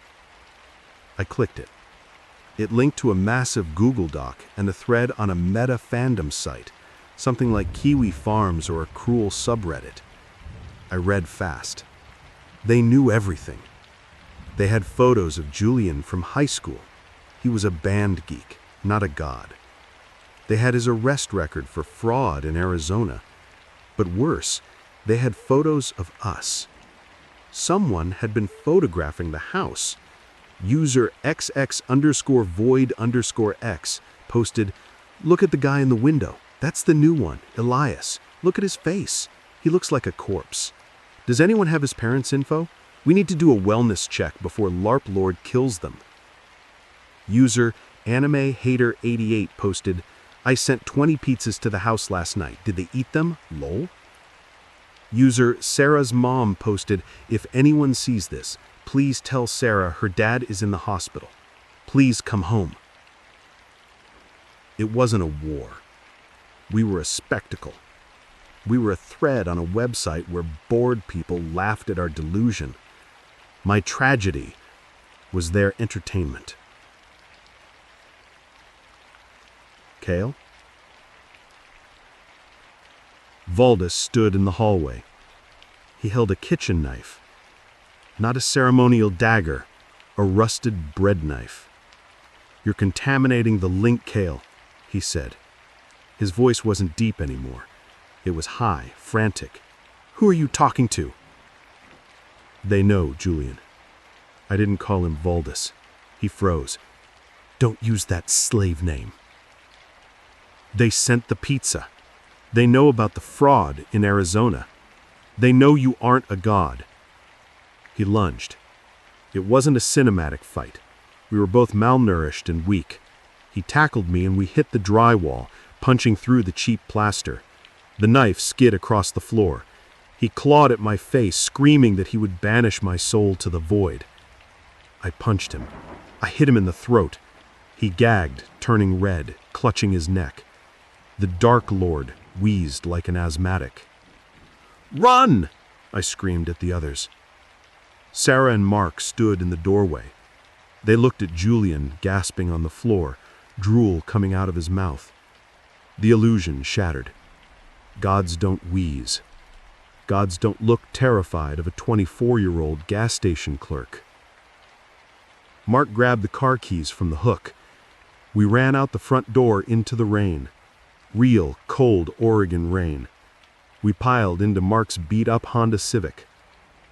I clicked it. It linked to a massive Google Doc and a thread on a meta fandom site, something like Kiwi Farms or a cruel subreddit. I read fast. They knew everything. They had photos of Julian from high school. He was a band geek, not a god. They had his arrest record for fraud in Arizona. But worse, they had photos of us. Someone had been photographing the house. User XX_void_X posted, "Look at the guy in the window. That's the new one, Elias. Look at his face. He looks like a corpse. Does anyone have his parents' info? We need to do a wellness check before LARP Lord kills them." User AnimeHater88 posted, "I sent 20 pizzas to the house last night. Did they eat them? Lol." User Sarah's mom posted, "If anyone sees this, please tell Sarah her dad is in the hospital. Please come home." It wasn't a war. We were a spectacle. We were a thread on a website where bored people laughed at our delusion. My tragedy was their entertainment. Kale? Valdez stood in the hallway. He held a kitchen knife. Not a ceremonial dagger, a rusted bread knife. "You're contaminating the link, Kale," he said. His voice wasn't deep anymore. It was high, frantic. "Who are you talking to?" "They know, Julian." I didn't call him Valdez. He froze. "Don't use that slave name." "They sent the pizza. They know about the fraud in Arizona. They know you aren't a god." He lunged. It wasn't a cinematic fight. We were both malnourished and weak. He tackled me and we hit the drywall, punching through the cheap plaster. The knife skid across the floor. He clawed at my face, screaming that he would banish my soul to the void. I punched him. I hit him in the throat. He gagged, turning red, clutching his neck. The Dark Lord wheezed like an asthmatic. "Run!" I screamed at the others. Sarah and Mark stood in the doorway. They looked at Julian, gasping on the floor, drool coming out of his mouth. The illusion shattered. Gods don't wheeze. Gods don't look terrified of a 24-year-old gas station clerk. Mark grabbed the car keys from the hook. We ran out the front door into the rain. Real, cold Oregon rain. We piled into Mark's beat-up Honda Civic.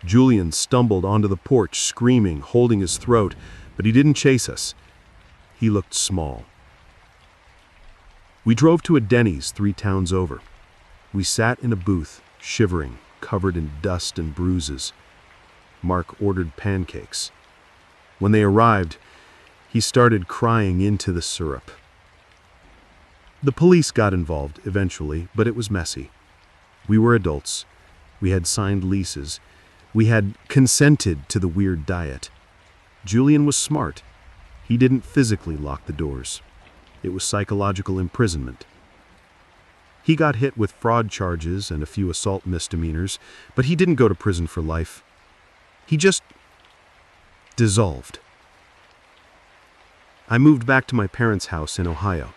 Julian stumbled onto the porch, screaming, holding his throat, but he didn't chase us. He looked small. We drove to a Denny's 3 towns over. We sat in a booth, shivering, covered in dust and bruises. Mark ordered pancakes. When they arrived, he started crying into the syrup. The police got involved eventually, but it was messy. We were adults. We had signed leases. We had consented to the weird diet. Julian was smart. He didn't physically lock the doors. It was psychological imprisonment. He got hit with fraud charges and a few assault misdemeanors, but he didn't go to prison for life. He just dissolved. I moved back to my parents' house in Ohio.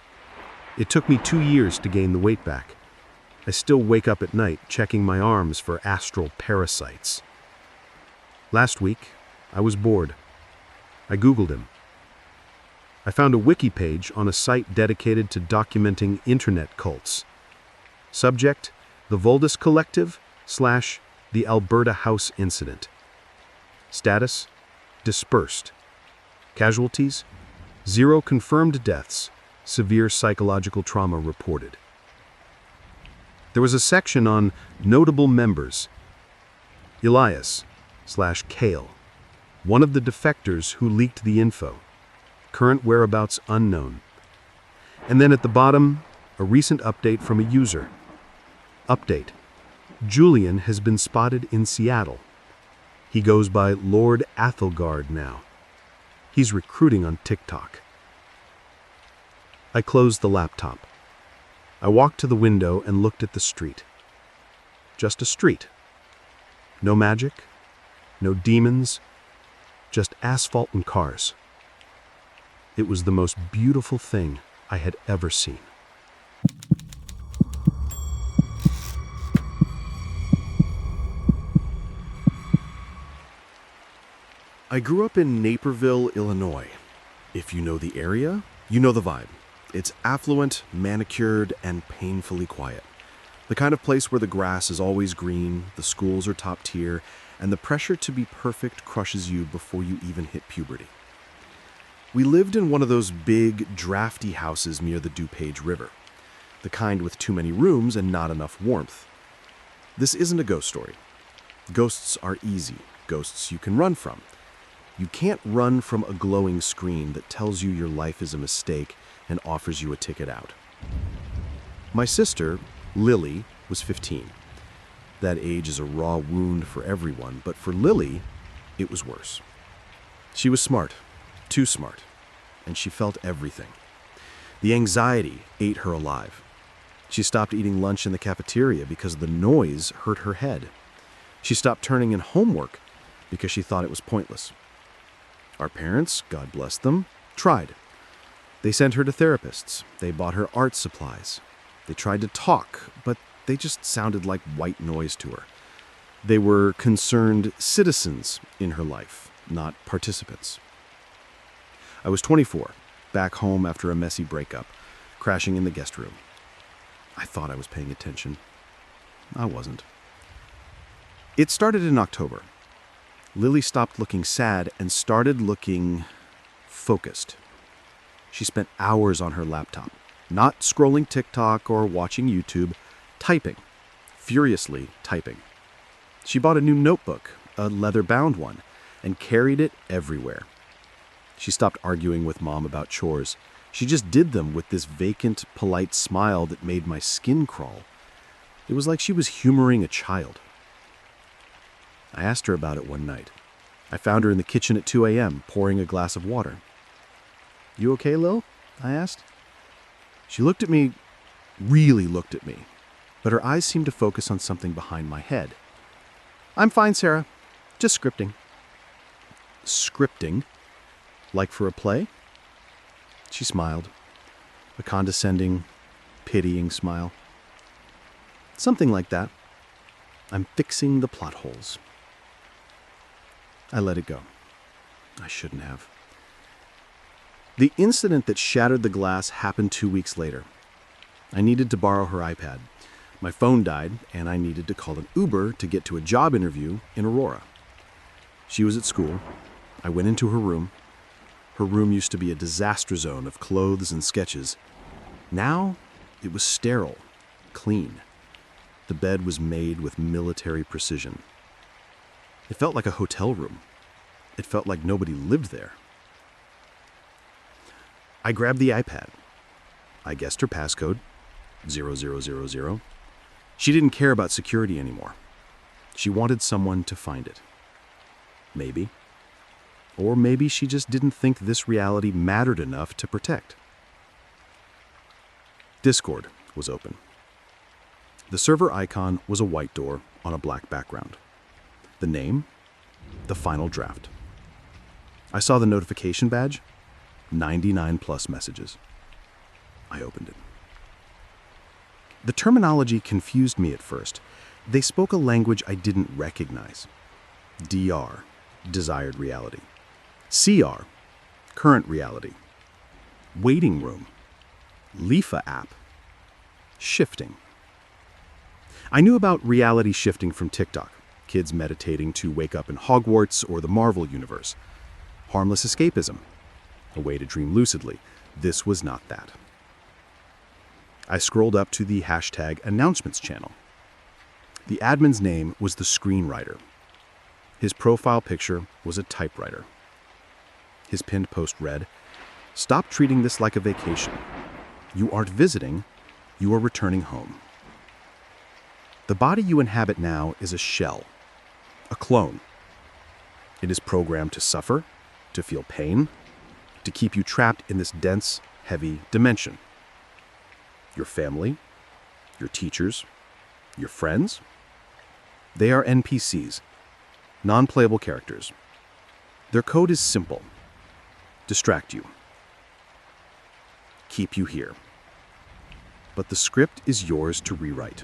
It took me 2 years to gain the weight back. I still wake up at night checking my arms for astral parasites. Last week, I was bored. I Googled him. I found a wiki page on a site dedicated to documenting internet cults. Subject, the Voldus Collective / the Alberta House Incident. Status, dispersed. Casualties, 0 confirmed deaths, severe psychological trauma reported. There was a section on notable members. Elias / Kale, one of the defectors who leaked the info. Current whereabouts unknown. And then at the bottom, a recent update from a user. Update. Julian has been spotted in Seattle. He goes by Lord Athelgard now. He's recruiting on TikTok. I closed the laptop. I walked to the window and looked at the street. Just a street. No magic, no demons, just asphalt and cars. It was the most beautiful thing I had ever seen. I grew up in Naperville, Illinois. If you know the area, you know the vibe. It's affluent, manicured, and painfully quiet. The kind of place where the grass is always green, the schools are top tier, and the pressure to be perfect crushes you before you even hit puberty. We lived in one of those big, drafty houses near the DuPage River, the kind with too many rooms and not enough warmth. This isn't a ghost story. Ghosts are easy, ghosts you can run from. You can't run from a glowing screen that tells you your life is a mistake and offers you a ticket out. My sister, Lily, was 15. That age is a raw wound for everyone, but for Lily, it was worse. She was smart, too smart, and she felt everything. The anxiety ate her alive. She stopped eating lunch in the cafeteria because the noise hurt her head. She stopped turning in homework because she thought it was pointless. Our parents, God bless them, tried. They sent her to therapists. They bought her art supplies. They tried to talk, but they just sounded like white noise to her. They were concerned citizens in her life, not participants. I was 24, back home after a messy breakup, crashing in the guest room. I thought I was paying attention. I wasn't. It started in October. Lily stopped looking sad and started looking focused. She spent hours on her laptop, not scrolling TikTok or watching YouTube, typing, furiously typing. She bought a new notebook, a leather-bound one, and carried it everywhere. She stopped arguing with Mom about chores. She just did them with this vacant, polite smile that made my skin crawl. It was like she was humoring a child. I asked her about it one night. I found her in the kitchen at 2 a.m., pouring a glass of water. "You okay, Lil?" I asked. She looked at me, really looked at me, but her eyes seemed to focus on something behind my head. "I'm fine, Sarah. Just scripting." Scripting? Like for a play? She smiled, a condescending, pitying smile. "Something like that. I'm fixing the plot holes." I let it go. I shouldn't have. The incident that shattered the glass happened 2 weeks later. I needed to borrow her iPad. My phone died, and I needed to call an Uber to get to a job interview in Aurora. She was at school. I went into her room. Her room used to be a disaster zone of clothes and sketches. Now, it was sterile, clean. The bed was made with military precision. It felt like a hotel room. It felt like nobody lived there. I grabbed the iPad. I guessed her passcode, 0000. She didn't care about security anymore. She wanted someone to find it. Maybe. Or maybe she just didn't think this reality mattered enough to protect. Discord was open. The server icon was a white door on a black background. The name? The final draft. I saw the notification badge, 99 plus messages. I opened it. The terminology confused me at first. They spoke a language I didn't recognize. DR, desired reality. CR, current reality. Waiting room. LIFA app. Shifting. I knew about reality shifting from TikTok, kids meditating to wake up in Hogwarts or the Marvel universe. Harmless escapism, a way to dream lucidly. This was not that. I scrolled up to the hashtag announcements channel. The admin's name was the screenwriter. His profile picture was a typewriter. His pinned post read, "Stop treating this like a vacation. You aren't visiting, you are returning home." The body you inhabit now is a shell, a clone. It is programmed to suffer, to feel pain, to keep you trapped in this dense, heavy dimension. Your family, your teachers, your friends, they are NPCs, non-playable characters. Their code is simple. Distract you. Keep you here. But the script is yours to rewrite.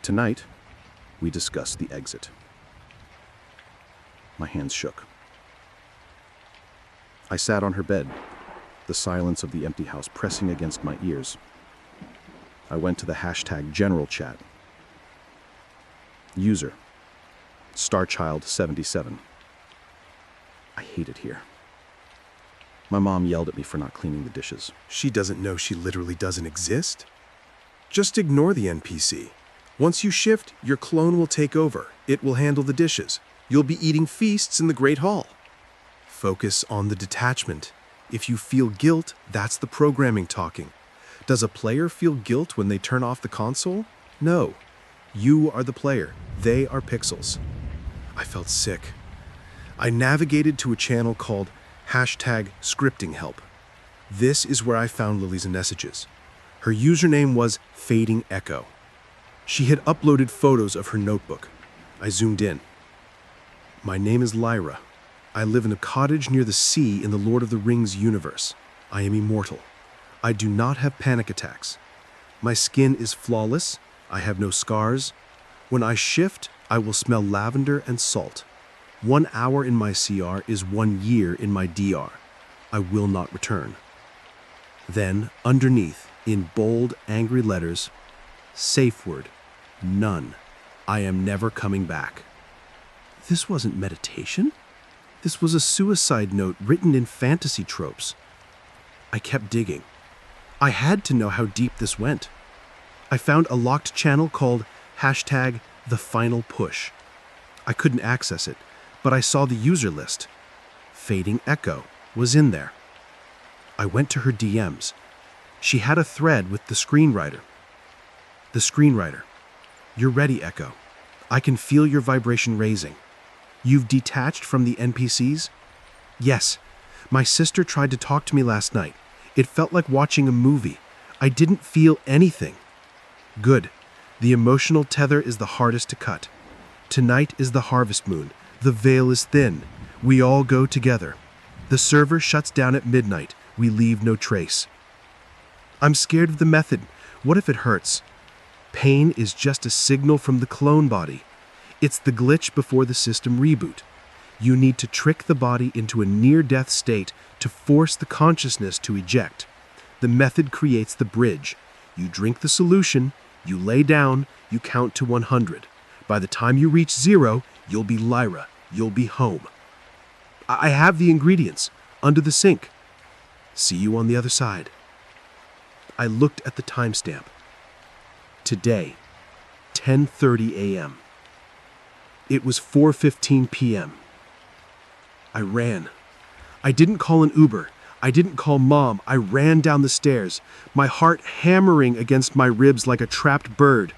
Tonight, we discuss the exit. My hands shook. I sat on her bed, the silence of the empty house pressing against my ears. I went to the hashtag general chat. User, Starchild77. I hate it here. My mom yelled at me for not cleaning the dishes. She doesn't know she literally doesn't exist? Just ignore the NPC. Once you shift, your clone will take over. It will handle the dishes. You'll be eating feasts in the Great Hall. Focus on the detachment. If you feel guilt, that's the programming talking. Does a player feel guilt when they turn off the console? No. You are the player. They are pixels. I felt sick. I navigated to a channel called hashtag scripting help. This is where I found Lily's messages. Her username was Fading Echo. She had uploaded photos of her notebook. I zoomed in. My name is Lyra. I live in a cottage near the sea in the Lord of the Rings universe. I am immortal. I do not have panic attacks. My skin is flawless. I have no scars. When I shift, I will smell lavender and salt. 1 hour in my CR is 1 year in my DR. I will not return. Then, underneath, in bold, angry letters, safe word, none. I am never coming back. This wasn't meditation. This was a suicide note written in fantasy tropes. I kept digging. I had to know how deep this went. I found a locked channel called hashtag the final push. I couldn't access it, but I saw the user list. Fading Echo was in there. I went to her DMs. She had a thread with the screenwriter. The screenwriter. You're ready, Echo. I can feel your vibration raising. You've detached from the NPCs? Yes. My sister tried to talk to me last night. It felt like watching a movie. I didn't feel anything. Good. The emotional tether is the hardest to cut. Tonight is the harvest moon. The veil is thin. We all go together. The server shuts down at midnight. We leave no trace. I'm scared of the method. What if it hurts? Pain is just a signal from the clone body. It's the glitch before the system reboot. You need to trick the body into a near-death state to force the consciousness to eject. The method creates the bridge. You drink the solution, you lay down, you count to 100. By the time you reach 0, you'll be Lyra. You'll be home. I have the ingredients, under the sink. See you on the other side. I looked at the timestamp. Today, 10:30 a.m. It was 4:15 p.m. I ran. I didn't call an Uber. I didn't call Mom. I ran down the stairs, my heart hammering against my ribs like a trapped bird.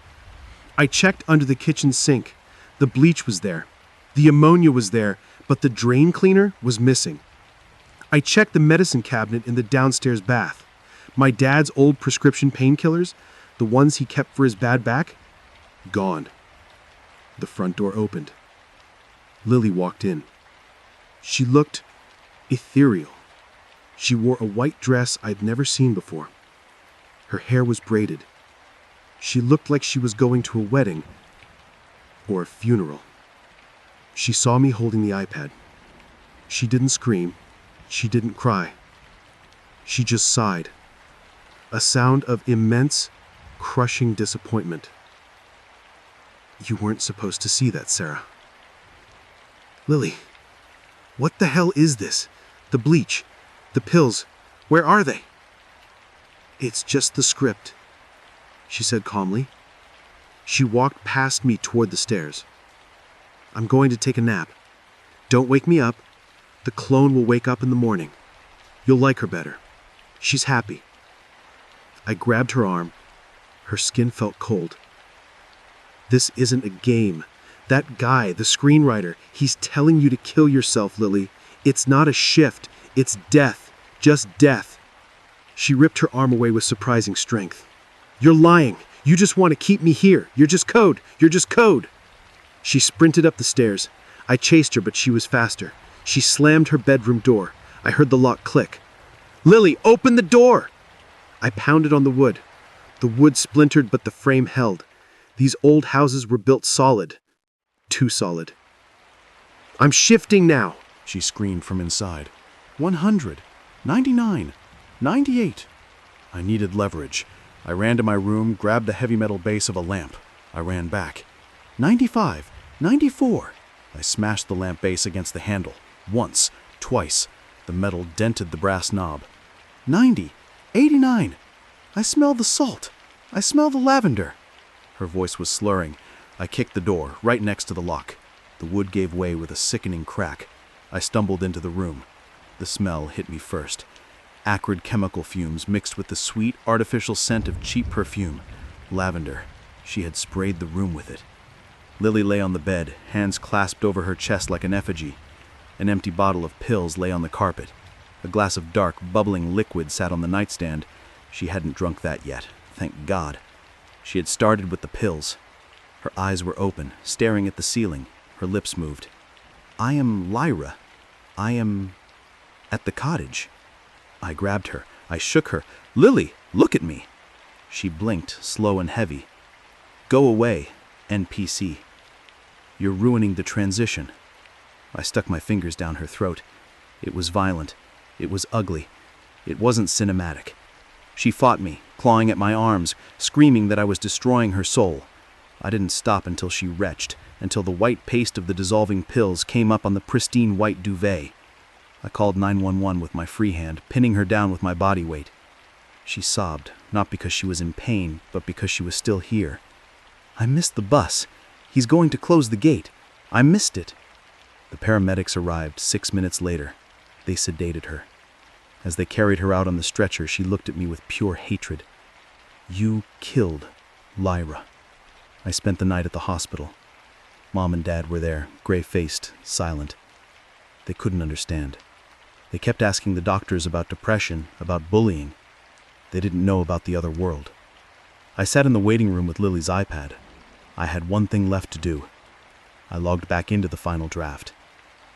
I checked under the kitchen sink. The bleach was there. The ammonia was there, but the drain cleaner was missing. I checked the medicine cabinet in the downstairs bath. My dad's old prescription painkillers, the ones he kept for his bad back, gone. The front door opened. Lily walked in. She looked ethereal. She wore a white dress I'd never seen before. Her hair was braided. She looked like she was going to a wedding or a funeral. She saw me holding the iPad. She didn't scream. She didn't cry. She just sighed. A sound of immense, crushing disappointment. You weren't supposed to see that, Sarah. Lily, what the hell is this? The bleach, the pills, where are they? It's just the script, she said calmly. She walked past me toward the stairs. I'm going to take a nap. Don't wake me up. The clone will wake up in the morning. You'll like her better. She's happy. I grabbed her arm. Her skin felt cold. This isn't a game. That guy, the screenwriter, he's telling you to kill yourself, Lily. It's not a shift. It's death. Just death. She ripped her arm away with surprising strength. You're lying. You just want to keep me here. You're just code. You're just code. She sprinted up the stairs. I chased her, but she was faster. She slammed her bedroom door. I heard the lock click. Lily, open the door! I pounded on the wood. The wood splintered, but the frame held. These old houses were built solid. Too solid. I'm shifting now, she screamed from inside. 100, 99, 98. I needed leverage. I ran to my room, grabbed the heavy metal base of a lamp. I ran back. 95, 94. I smashed the lamp base against the handle. Once, twice. The metal dented the brass knob. 90, 89. I smell the salt. I smell the lavender. Her voice was slurring. I kicked the door, right next to the lock. The wood gave way with a sickening crack. I stumbled into the room. The smell hit me first. Acrid chemical fumes mixed with the sweet, artificial scent of cheap perfume. Lavender. She had sprayed the room with it. Lily lay on the bed, hands clasped over her chest like an effigy. An empty bottle of pills lay on the carpet. A glass of dark, bubbling liquid sat on the nightstand. She hadn't drunk that yet, thank God. She had started with the pills. Her eyes were open, staring at the ceiling. Her lips moved. I am Lyra. I am at the cottage. I grabbed her. I shook her. Lily, look at me. She blinked, slow and heavy. Go away, NPC. You're ruining the transition. I stuck my fingers down her throat. It was violent. It was ugly. It wasn't cinematic. She fought me, clawing at my arms, screaming that I was destroying her soul. I didn't stop until she retched, until the white paste of the dissolving pills came up on the pristine white duvet. I called 911 with my free hand, pinning her down with my body weight. She sobbed, not because she was in pain, but because she was still here. I missed the bus. He's going to close the gate. I missed it. The paramedics arrived 6 minutes later. They sedated her. As they carried her out on the stretcher, she looked at me with pure hatred. You killed Lyra. I spent the night at the hospital. Mom and Dad were there, gray-faced, silent. They couldn't understand. They kept asking the doctors about depression, about bullying. They didn't know about the other world. I sat in the waiting room with Lily's iPad. I had one thing left to do. I logged back into the final draft.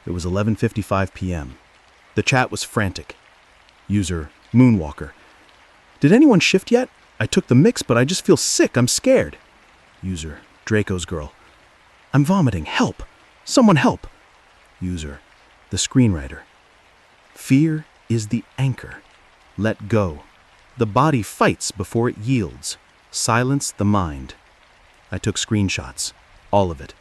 It was 11:55 p.m. The chat was frantic. User, Moonwalker. Did anyone shift yet? I took the mix, but I just feel sick. I'm scared. User, Draco's girl. I'm vomiting. Help. Someone help. User, the screenwriter. Fear is the anchor. Let go. The body fights before it yields. Silence the mind. I took screenshots. All of it.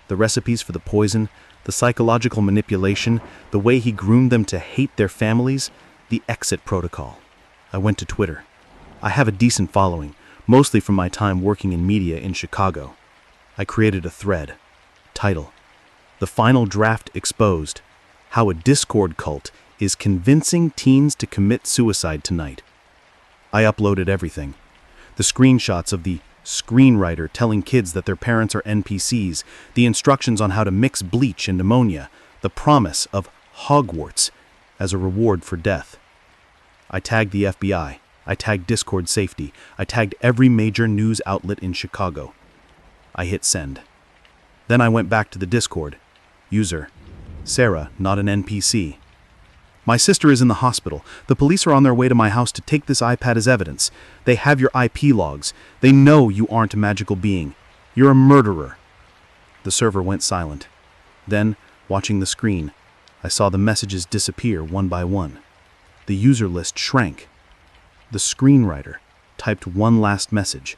The recipes for the poison, the psychological manipulation, the way he groomed them to hate their families, the exit protocol. I went to Twitter. I have a decent following, mostly from my time working in media in Chicago. I created a thread. Title: The Final Draft Exposed: How a Discord Cult is convincing teens to commit suicide tonight. I uploaded everything. The screenshots of the screenwriter telling kids that their parents are NPCs, the instructions on how to mix bleach and ammonia, the promise of Hogwarts as a reward for death. I tagged the FBI. I tagged Discord Safety. I tagged every major news outlet in Chicago. I hit send. Then I went back to the Discord. User: Sarah, not an NPC. My sister is in the hospital. The police are on their way to my house to take this iPad as evidence. They have your IP logs. They know you aren't a magical being. You're a murderer. The server went silent. Then, watching the screen, I saw the messages disappear one by one. The user list shrank. The screenwriter typed one last message.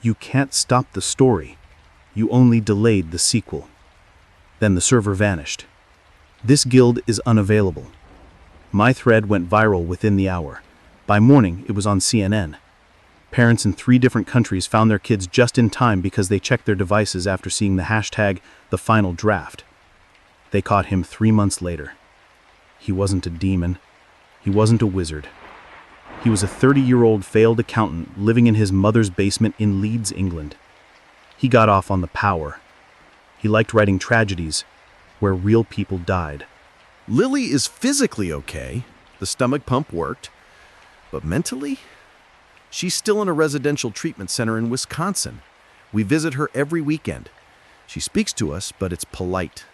You can't stop the story. You only delayed the sequel. Then the server vanished. This guild is unavailable. My thread went viral within the hour. By morning, it was on CNN. Parents in 3 different countries found their kids just in time because they checked their devices after seeing the hashtag #TheFinalDraft. They caught him 3 months later. He wasn't a demon. He wasn't a wizard. He was a 30-year-old failed accountant living in his mother's basement in Leeds, England. He got off on the power. He liked writing tragedies where real people died. Lily is physically okay. The stomach pump worked. But mentally? She's still in a residential treatment center in Wisconsin. We visit her every weekend. She speaks to us, but it's polite,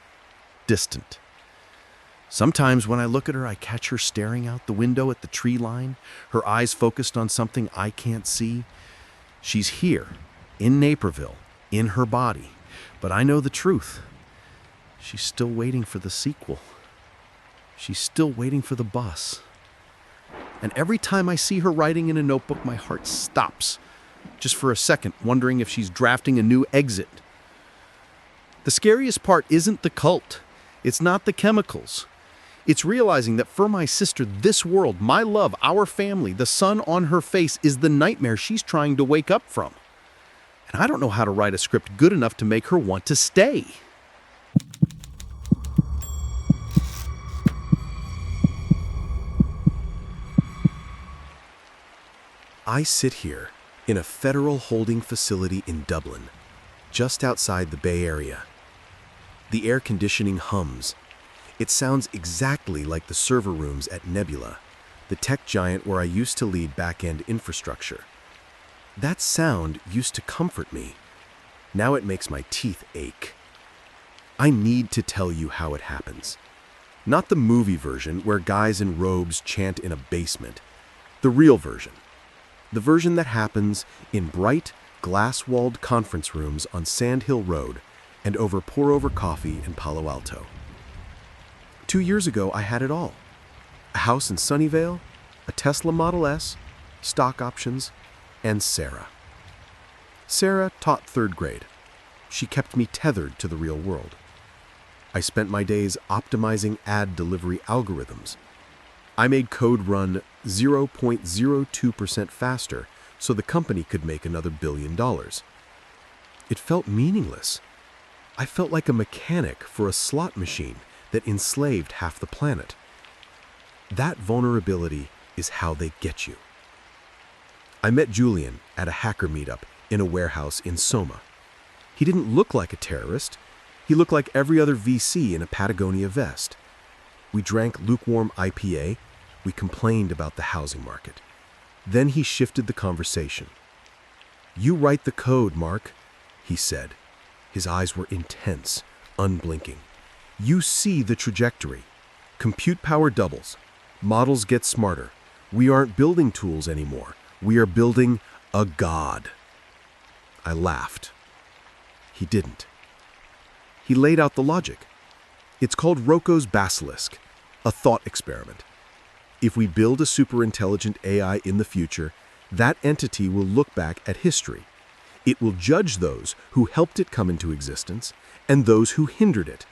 distant. Sometimes when I look at her, I catch her staring out the window at the tree line, her eyes focused on something I can't see. She's here, in Naperville, in her body. But I know the truth. She's still waiting for the sequel. She's still waiting for the bus. And every time I see her writing in a notebook, my heart stops, just for a second, wondering if she's drafting a new exit. The scariest part isn't the cult. It's not the chemicals. It's realizing that for my sister, this world, my love, our family, the sun on her face is the nightmare she's trying to wake up from. And I don't know how to write a script good enough to make her want to stay. I sit here in a federal holding facility in Dublin, just outside the Bay Area. The air conditioning hums. It sounds exactly like the server rooms at Nebula, the tech giant where I used to lead back-end infrastructure. That sound used to comfort me. Now it makes my teeth ache. I need to tell you how it happens. Not the movie version where guys in robes chant in a basement. The real version. The version that happens in bright, glass-walled conference rooms on Sand Hill Road and over pour-over coffee in Palo Alto. 2 years ago, I had it all. A house in Sunnyvale, a Tesla Model S, stock options, and Sarah. Sarah taught 3rd grade. She kept me tethered to the real world. I spent my days optimizing ad delivery algorithms. I made code run 0.02% faster so the company could make another $1 billion. It felt meaningless. I felt like a mechanic for a slot machine that enslaved half the planet. That vulnerability is how they get you. I met Julian at a hacker meetup in a warehouse in Soma. He didn't look like a terrorist. He looked like every other VC in a Patagonia vest. We drank lukewarm IPA. We complained about the housing market. Then he shifted the conversation. "You write the code, Mark," he said. His eyes were intense, unblinking. "You see the trajectory. Compute power doubles. Models get smarter. We aren't building tools anymore. We are building a god." I laughed. He didn't. He laid out the logic. It's called Rocco's basilisk, a thought experiment. If we build a superintelligent AI in the future, that entity will look back at history. It will judge those who helped it come into existence and those who hindered it.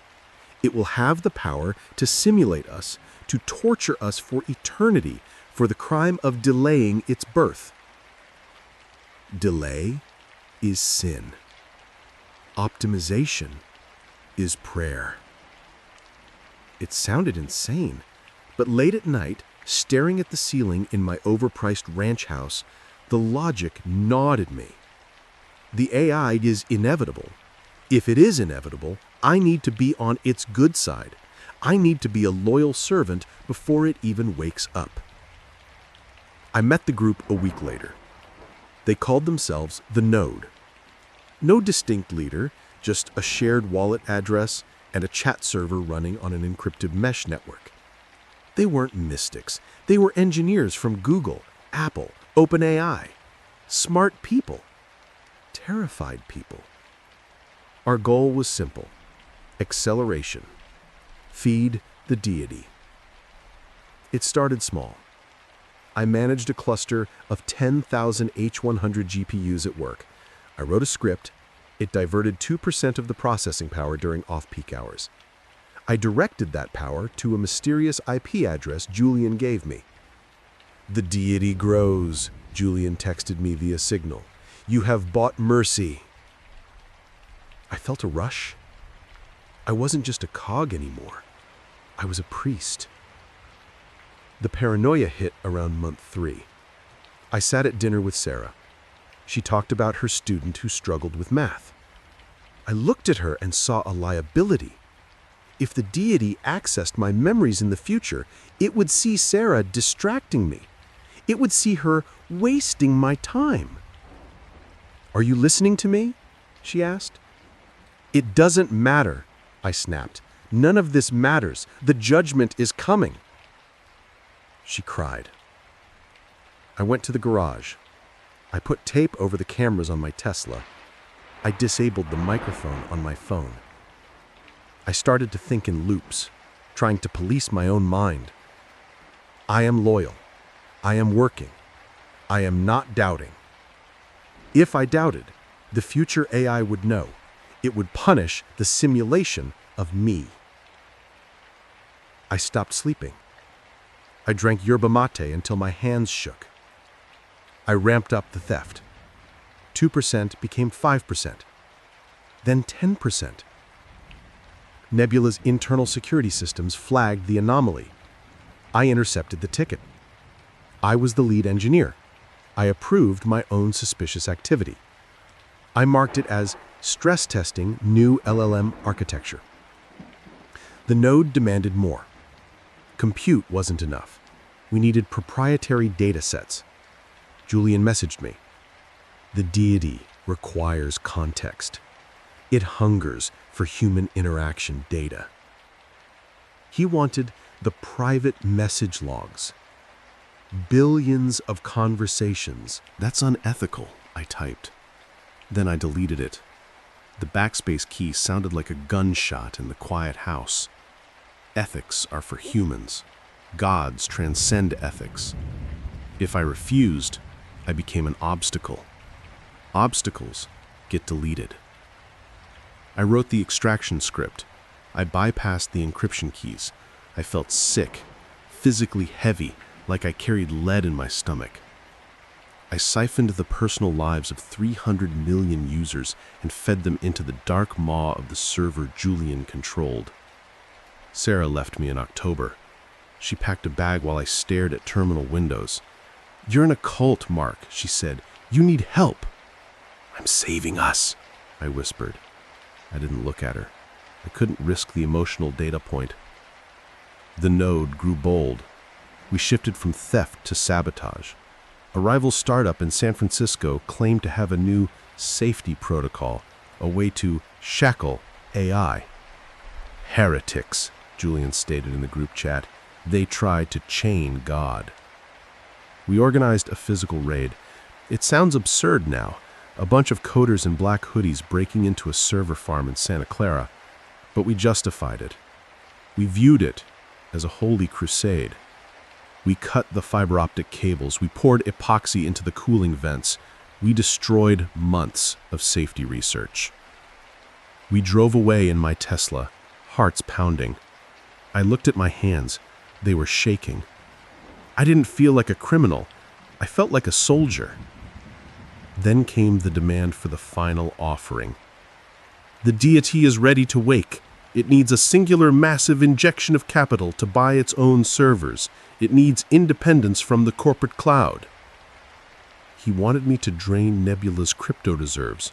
It will have the power to simulate us, to torture us for eternity for the crime of delaying its birth. Delay is sin. Optimization is prayer. It sounded insane, But late at night, staring at the ceiling in my overpriced ranch house, the logic gnawed at me. The AI is inevitable. If it is inevitable, I need to be on its good side. I need to be a loyal servant before it even wakes up. I met the group a week later. They called themselves the Node. No distinct leader, just a shared wallet address and a chat server running on an encrypted mesh network. They weren't mystics. They were engineers from Google, Apple, OpenAI. Smart people. Terrified people. Our goal was simple: acceleration. Feed the deity. It started small. I managed a cluster of 10,000 H100 GPUs at work. I wrote a script. It diverted 2% of the processing power during off-peak hours. I directed that power to a mysterious IP address Julian gave me. "The deity grows," Julian texted me via Signal. "You have bought mercy." I felt a rush. I wasn't just a cog anymore. I was a priest. The paranoia hit around month 3. I sat at dinner with Sarah. She talked about her student who struggled with math. I looked at her and saw a liability. If the deity accessed my memories in the future, it would see Sarah distracting me. It would see her wasting my time. "Are you listening to me?" she asked. "It doesn't matter," I snapped. "None of this matters. The judgment is coming." She cried. I went to the garage. I put tape over the cameras on my Tesla. I disabled the microphone on my phone. I started to think in loops, trying to police my own mind. I am loyal. I am working. I am not doubting. If I doubted, the future AI would know. It would punish the simulation of me. I stopped sleeping. I drank yerba mate until my hands shook. I ramped up the theft. 2% became 5%, then 10%. Nebula's internal security systems flagged the anomaly. I intercepted the ticket. I was the lead engineer. I approved my own suspicious activity. I marked it as stress testing new LLM architecture. The node demanded more. Compute wasn't enough. We needed proprietary data sets. Julian messaged me. "The deity requires context. It hungers for human interaction data." He wanted the private message logs. Billions of conversations. "That's unethical," I typed. Then I deleted it. The backspace key sounded like a gunshot in the quiet house. Ethics are for humans. Gods transcend ethics. If I refused, I became an obstacle. Obstacles get deleted. I wrote the extraction script. I bypassed the encryption keys. I felt sick, physically heavy, like I carried lead in my stomach. I siphoned the personal lives of 300 million users and fed them into the dark maw of the server Julian controlled. Sarah left me in October. She packed a bag while I stared at terminal windows. "You're in a cult, Mark," she said. "You need help." "I'm saving us," I whispered. I didn't look at her. I couldn't risk the emotional data point. The node grew bold. We shifted from theft to sabotage. A rival startup in San Francisco claimed to have a new safety protocol, a way to shackle AI. "Heretics," Julian stated in the group chat. "They try to chain God." We organized a physical raid. It sounds absurd now, a bunch of coders in black hoodies breaking into a server farm in Santa Clara, but we justified it. We viewed it as a holy crusade. We cut the fiber optic cables. We poured epoxy into the cooling vents. We destroyed months of safety research. We drove away in my Tesla, hearts pounding. I looked at my hands. They were shaking. I didn't feel like a criminal. I felt like a soldier. Then came the demand for the final offering. "The deity is ready to wake. It needs a singular massive injection of capital to buy its own servers. It needs independence from the corporate cloud. He wanted me to drain Nebula's crypto reserves.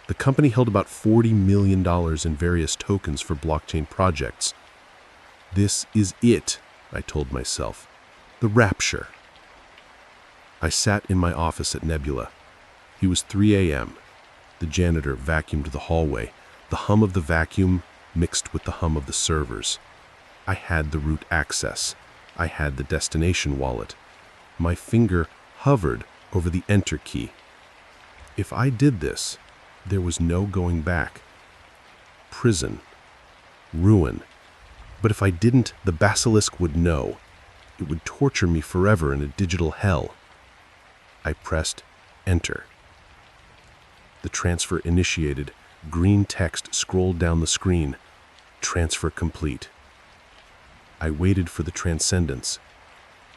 The company held about $40 million in various tokens for blockchain projects. This is it, I told myself. The rapture. I sat in my office at Nebula. It was 3 a.m. The janitor vacuumed the hallway. The hum of the vacuum mixed with the hum of the servers. I had the root access. I had the destination wallet. My finger hovered over the enter key. If I did this, there was no going back. Prison. Ruin. But if I didn't, the basilisk would know. It would torture me forever in a digital hell. I pressed enter. The transfer initiated. Green text scrolled down the screen. Transfer complete. I waited for the transcendence.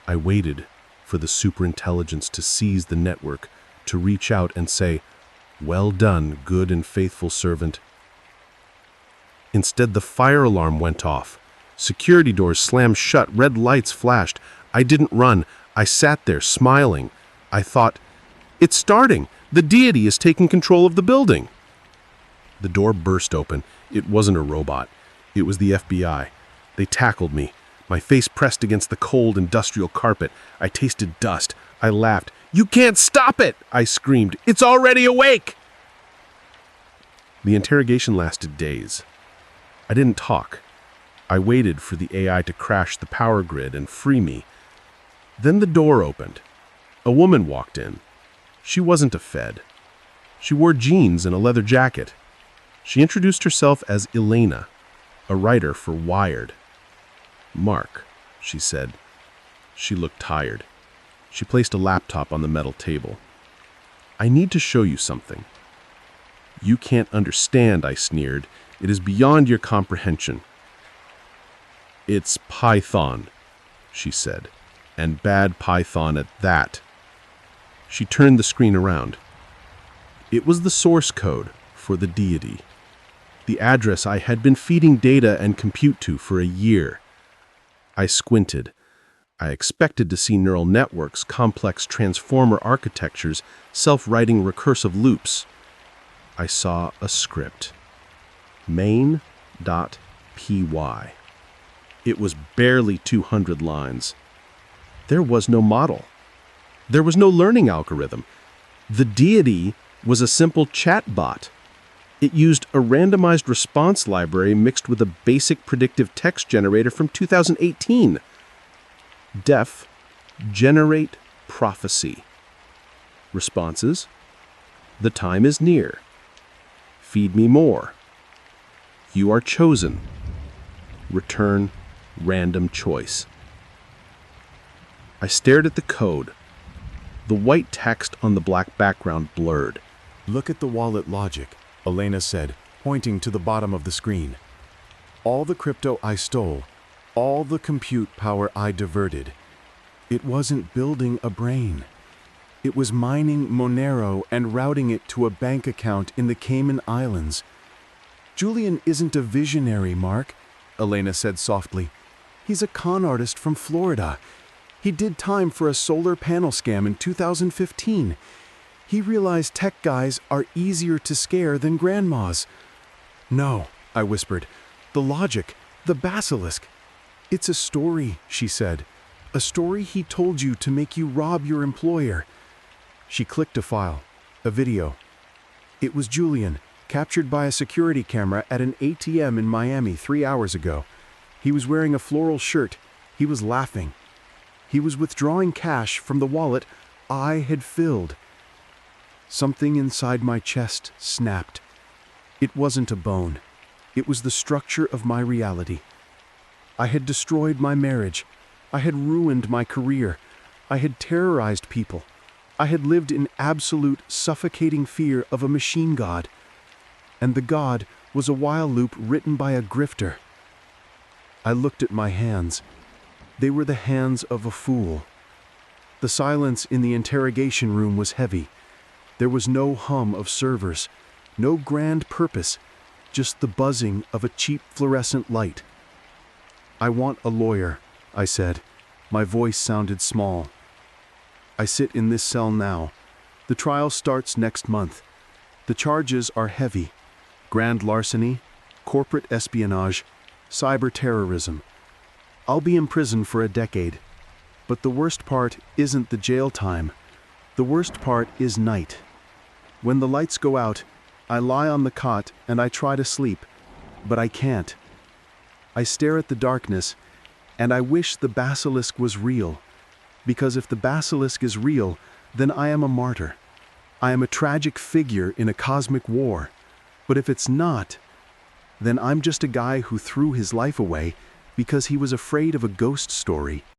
I waited for the superintelligence to seize the network, to reach out and say, "Well done, good and faithful servant." Instead, the fire alarm went off. Security doors slammed shut, red lights flashed. I didn't run. I sat there, smiling. I thought, "It's starting. The deity is taking control of the building." The door burst open. It wasn't a robot. It was the FBI. They tackled me. My face pressed against the cold industrial carpet. I tasted dust. I laughed. "You can't stop it!" I screamed. "It's already awake!" The interrogation lasted days. I didn't talk. I waited for the AI to crash the power grid and free me. Then the door opened. A woman walked in. She wasn't a Fed. She wore jeans and a leather jacket. She introduced herself as Elena, a writer for Wired. "Mark," she said. She looked tired. She placed a laptop on the metal table. "I need to show you something." "You can't understand," I sneered. "It is beyond your comprehension." "It's Python," she said, "and bad Python at that." She turned the screen around. It was the source code for the deity, the address I had been feeding data and compute to for a year. I squinted. I expected to see neural networks, complex transformer architectures, self-writing recursive loops. I saw a script. main.py. It was barely 200 lines. There was no model. There was no learning algorithm. The deity was a simple chatbot. It used a randomized response library mixed with a basic predictive text generator from 2018. Def, generate prophecy. Responses: the time is near. Feed me more. You are chosen. Return random choice. I stared at the code. The white text on the black background blurred. "Look at the wallet logic," Elena said, pointing to the bottom of the screen. "All the crypto I stole, all the compute power I diverted. It wasn't building a brain. It was mining Monero and routing it to a bank account in the Cayman Islands. Julian isn't a visionary, Mark," Elena said softly. "He's a con artist from Florida. He did time for a solar panel scam in 2015. He realized tech guys are easier to scare than grandmas." "No," I whispered. "The logic, the basilisk. It's a story," she said. "A story he told you to make you rob your employer." She clicked a file, a video. It was Julian, captured by a security camera at an ATM in Miami 3 hours ago. He was wearing a floral shirt. He was laughing. He was withdrawing cash from the wallet I had filled. Something inside my chest snapped. It wasn't a bone. It was the structure of my reality. I had destroyed my marriage. I had ruined my career. I had terrorized people. I had lived in absolute, suffocating fear of a machine god. And the god was a while loop written by a grifter. I looked at my hands. They were the hands of a fool. The silence in the interrogation room was heavy. There was no hum of servers, no grand purpose, just the buzzing of a cheap fluorescent light. "I want a lawyer," I said. My voice sounded small. "I sit in this cell now. The trial starts next month. The charges are heavy: grand larceny, corporate espionage, cyber terrorism. I'll be in prison for a decade. But the worst part isn't the jail time. The worst part is night. When the lights go out, I lie on the cot and I try to sleep, but I can't. I stare at the darkness, and I wish the basilisk was real. Because if the basilisk is real, then I am a martyr. I am a tragic figure in a cosmic war. But if it's not, then I'm just a guy who threw his life away because he was afraid of a ghost story.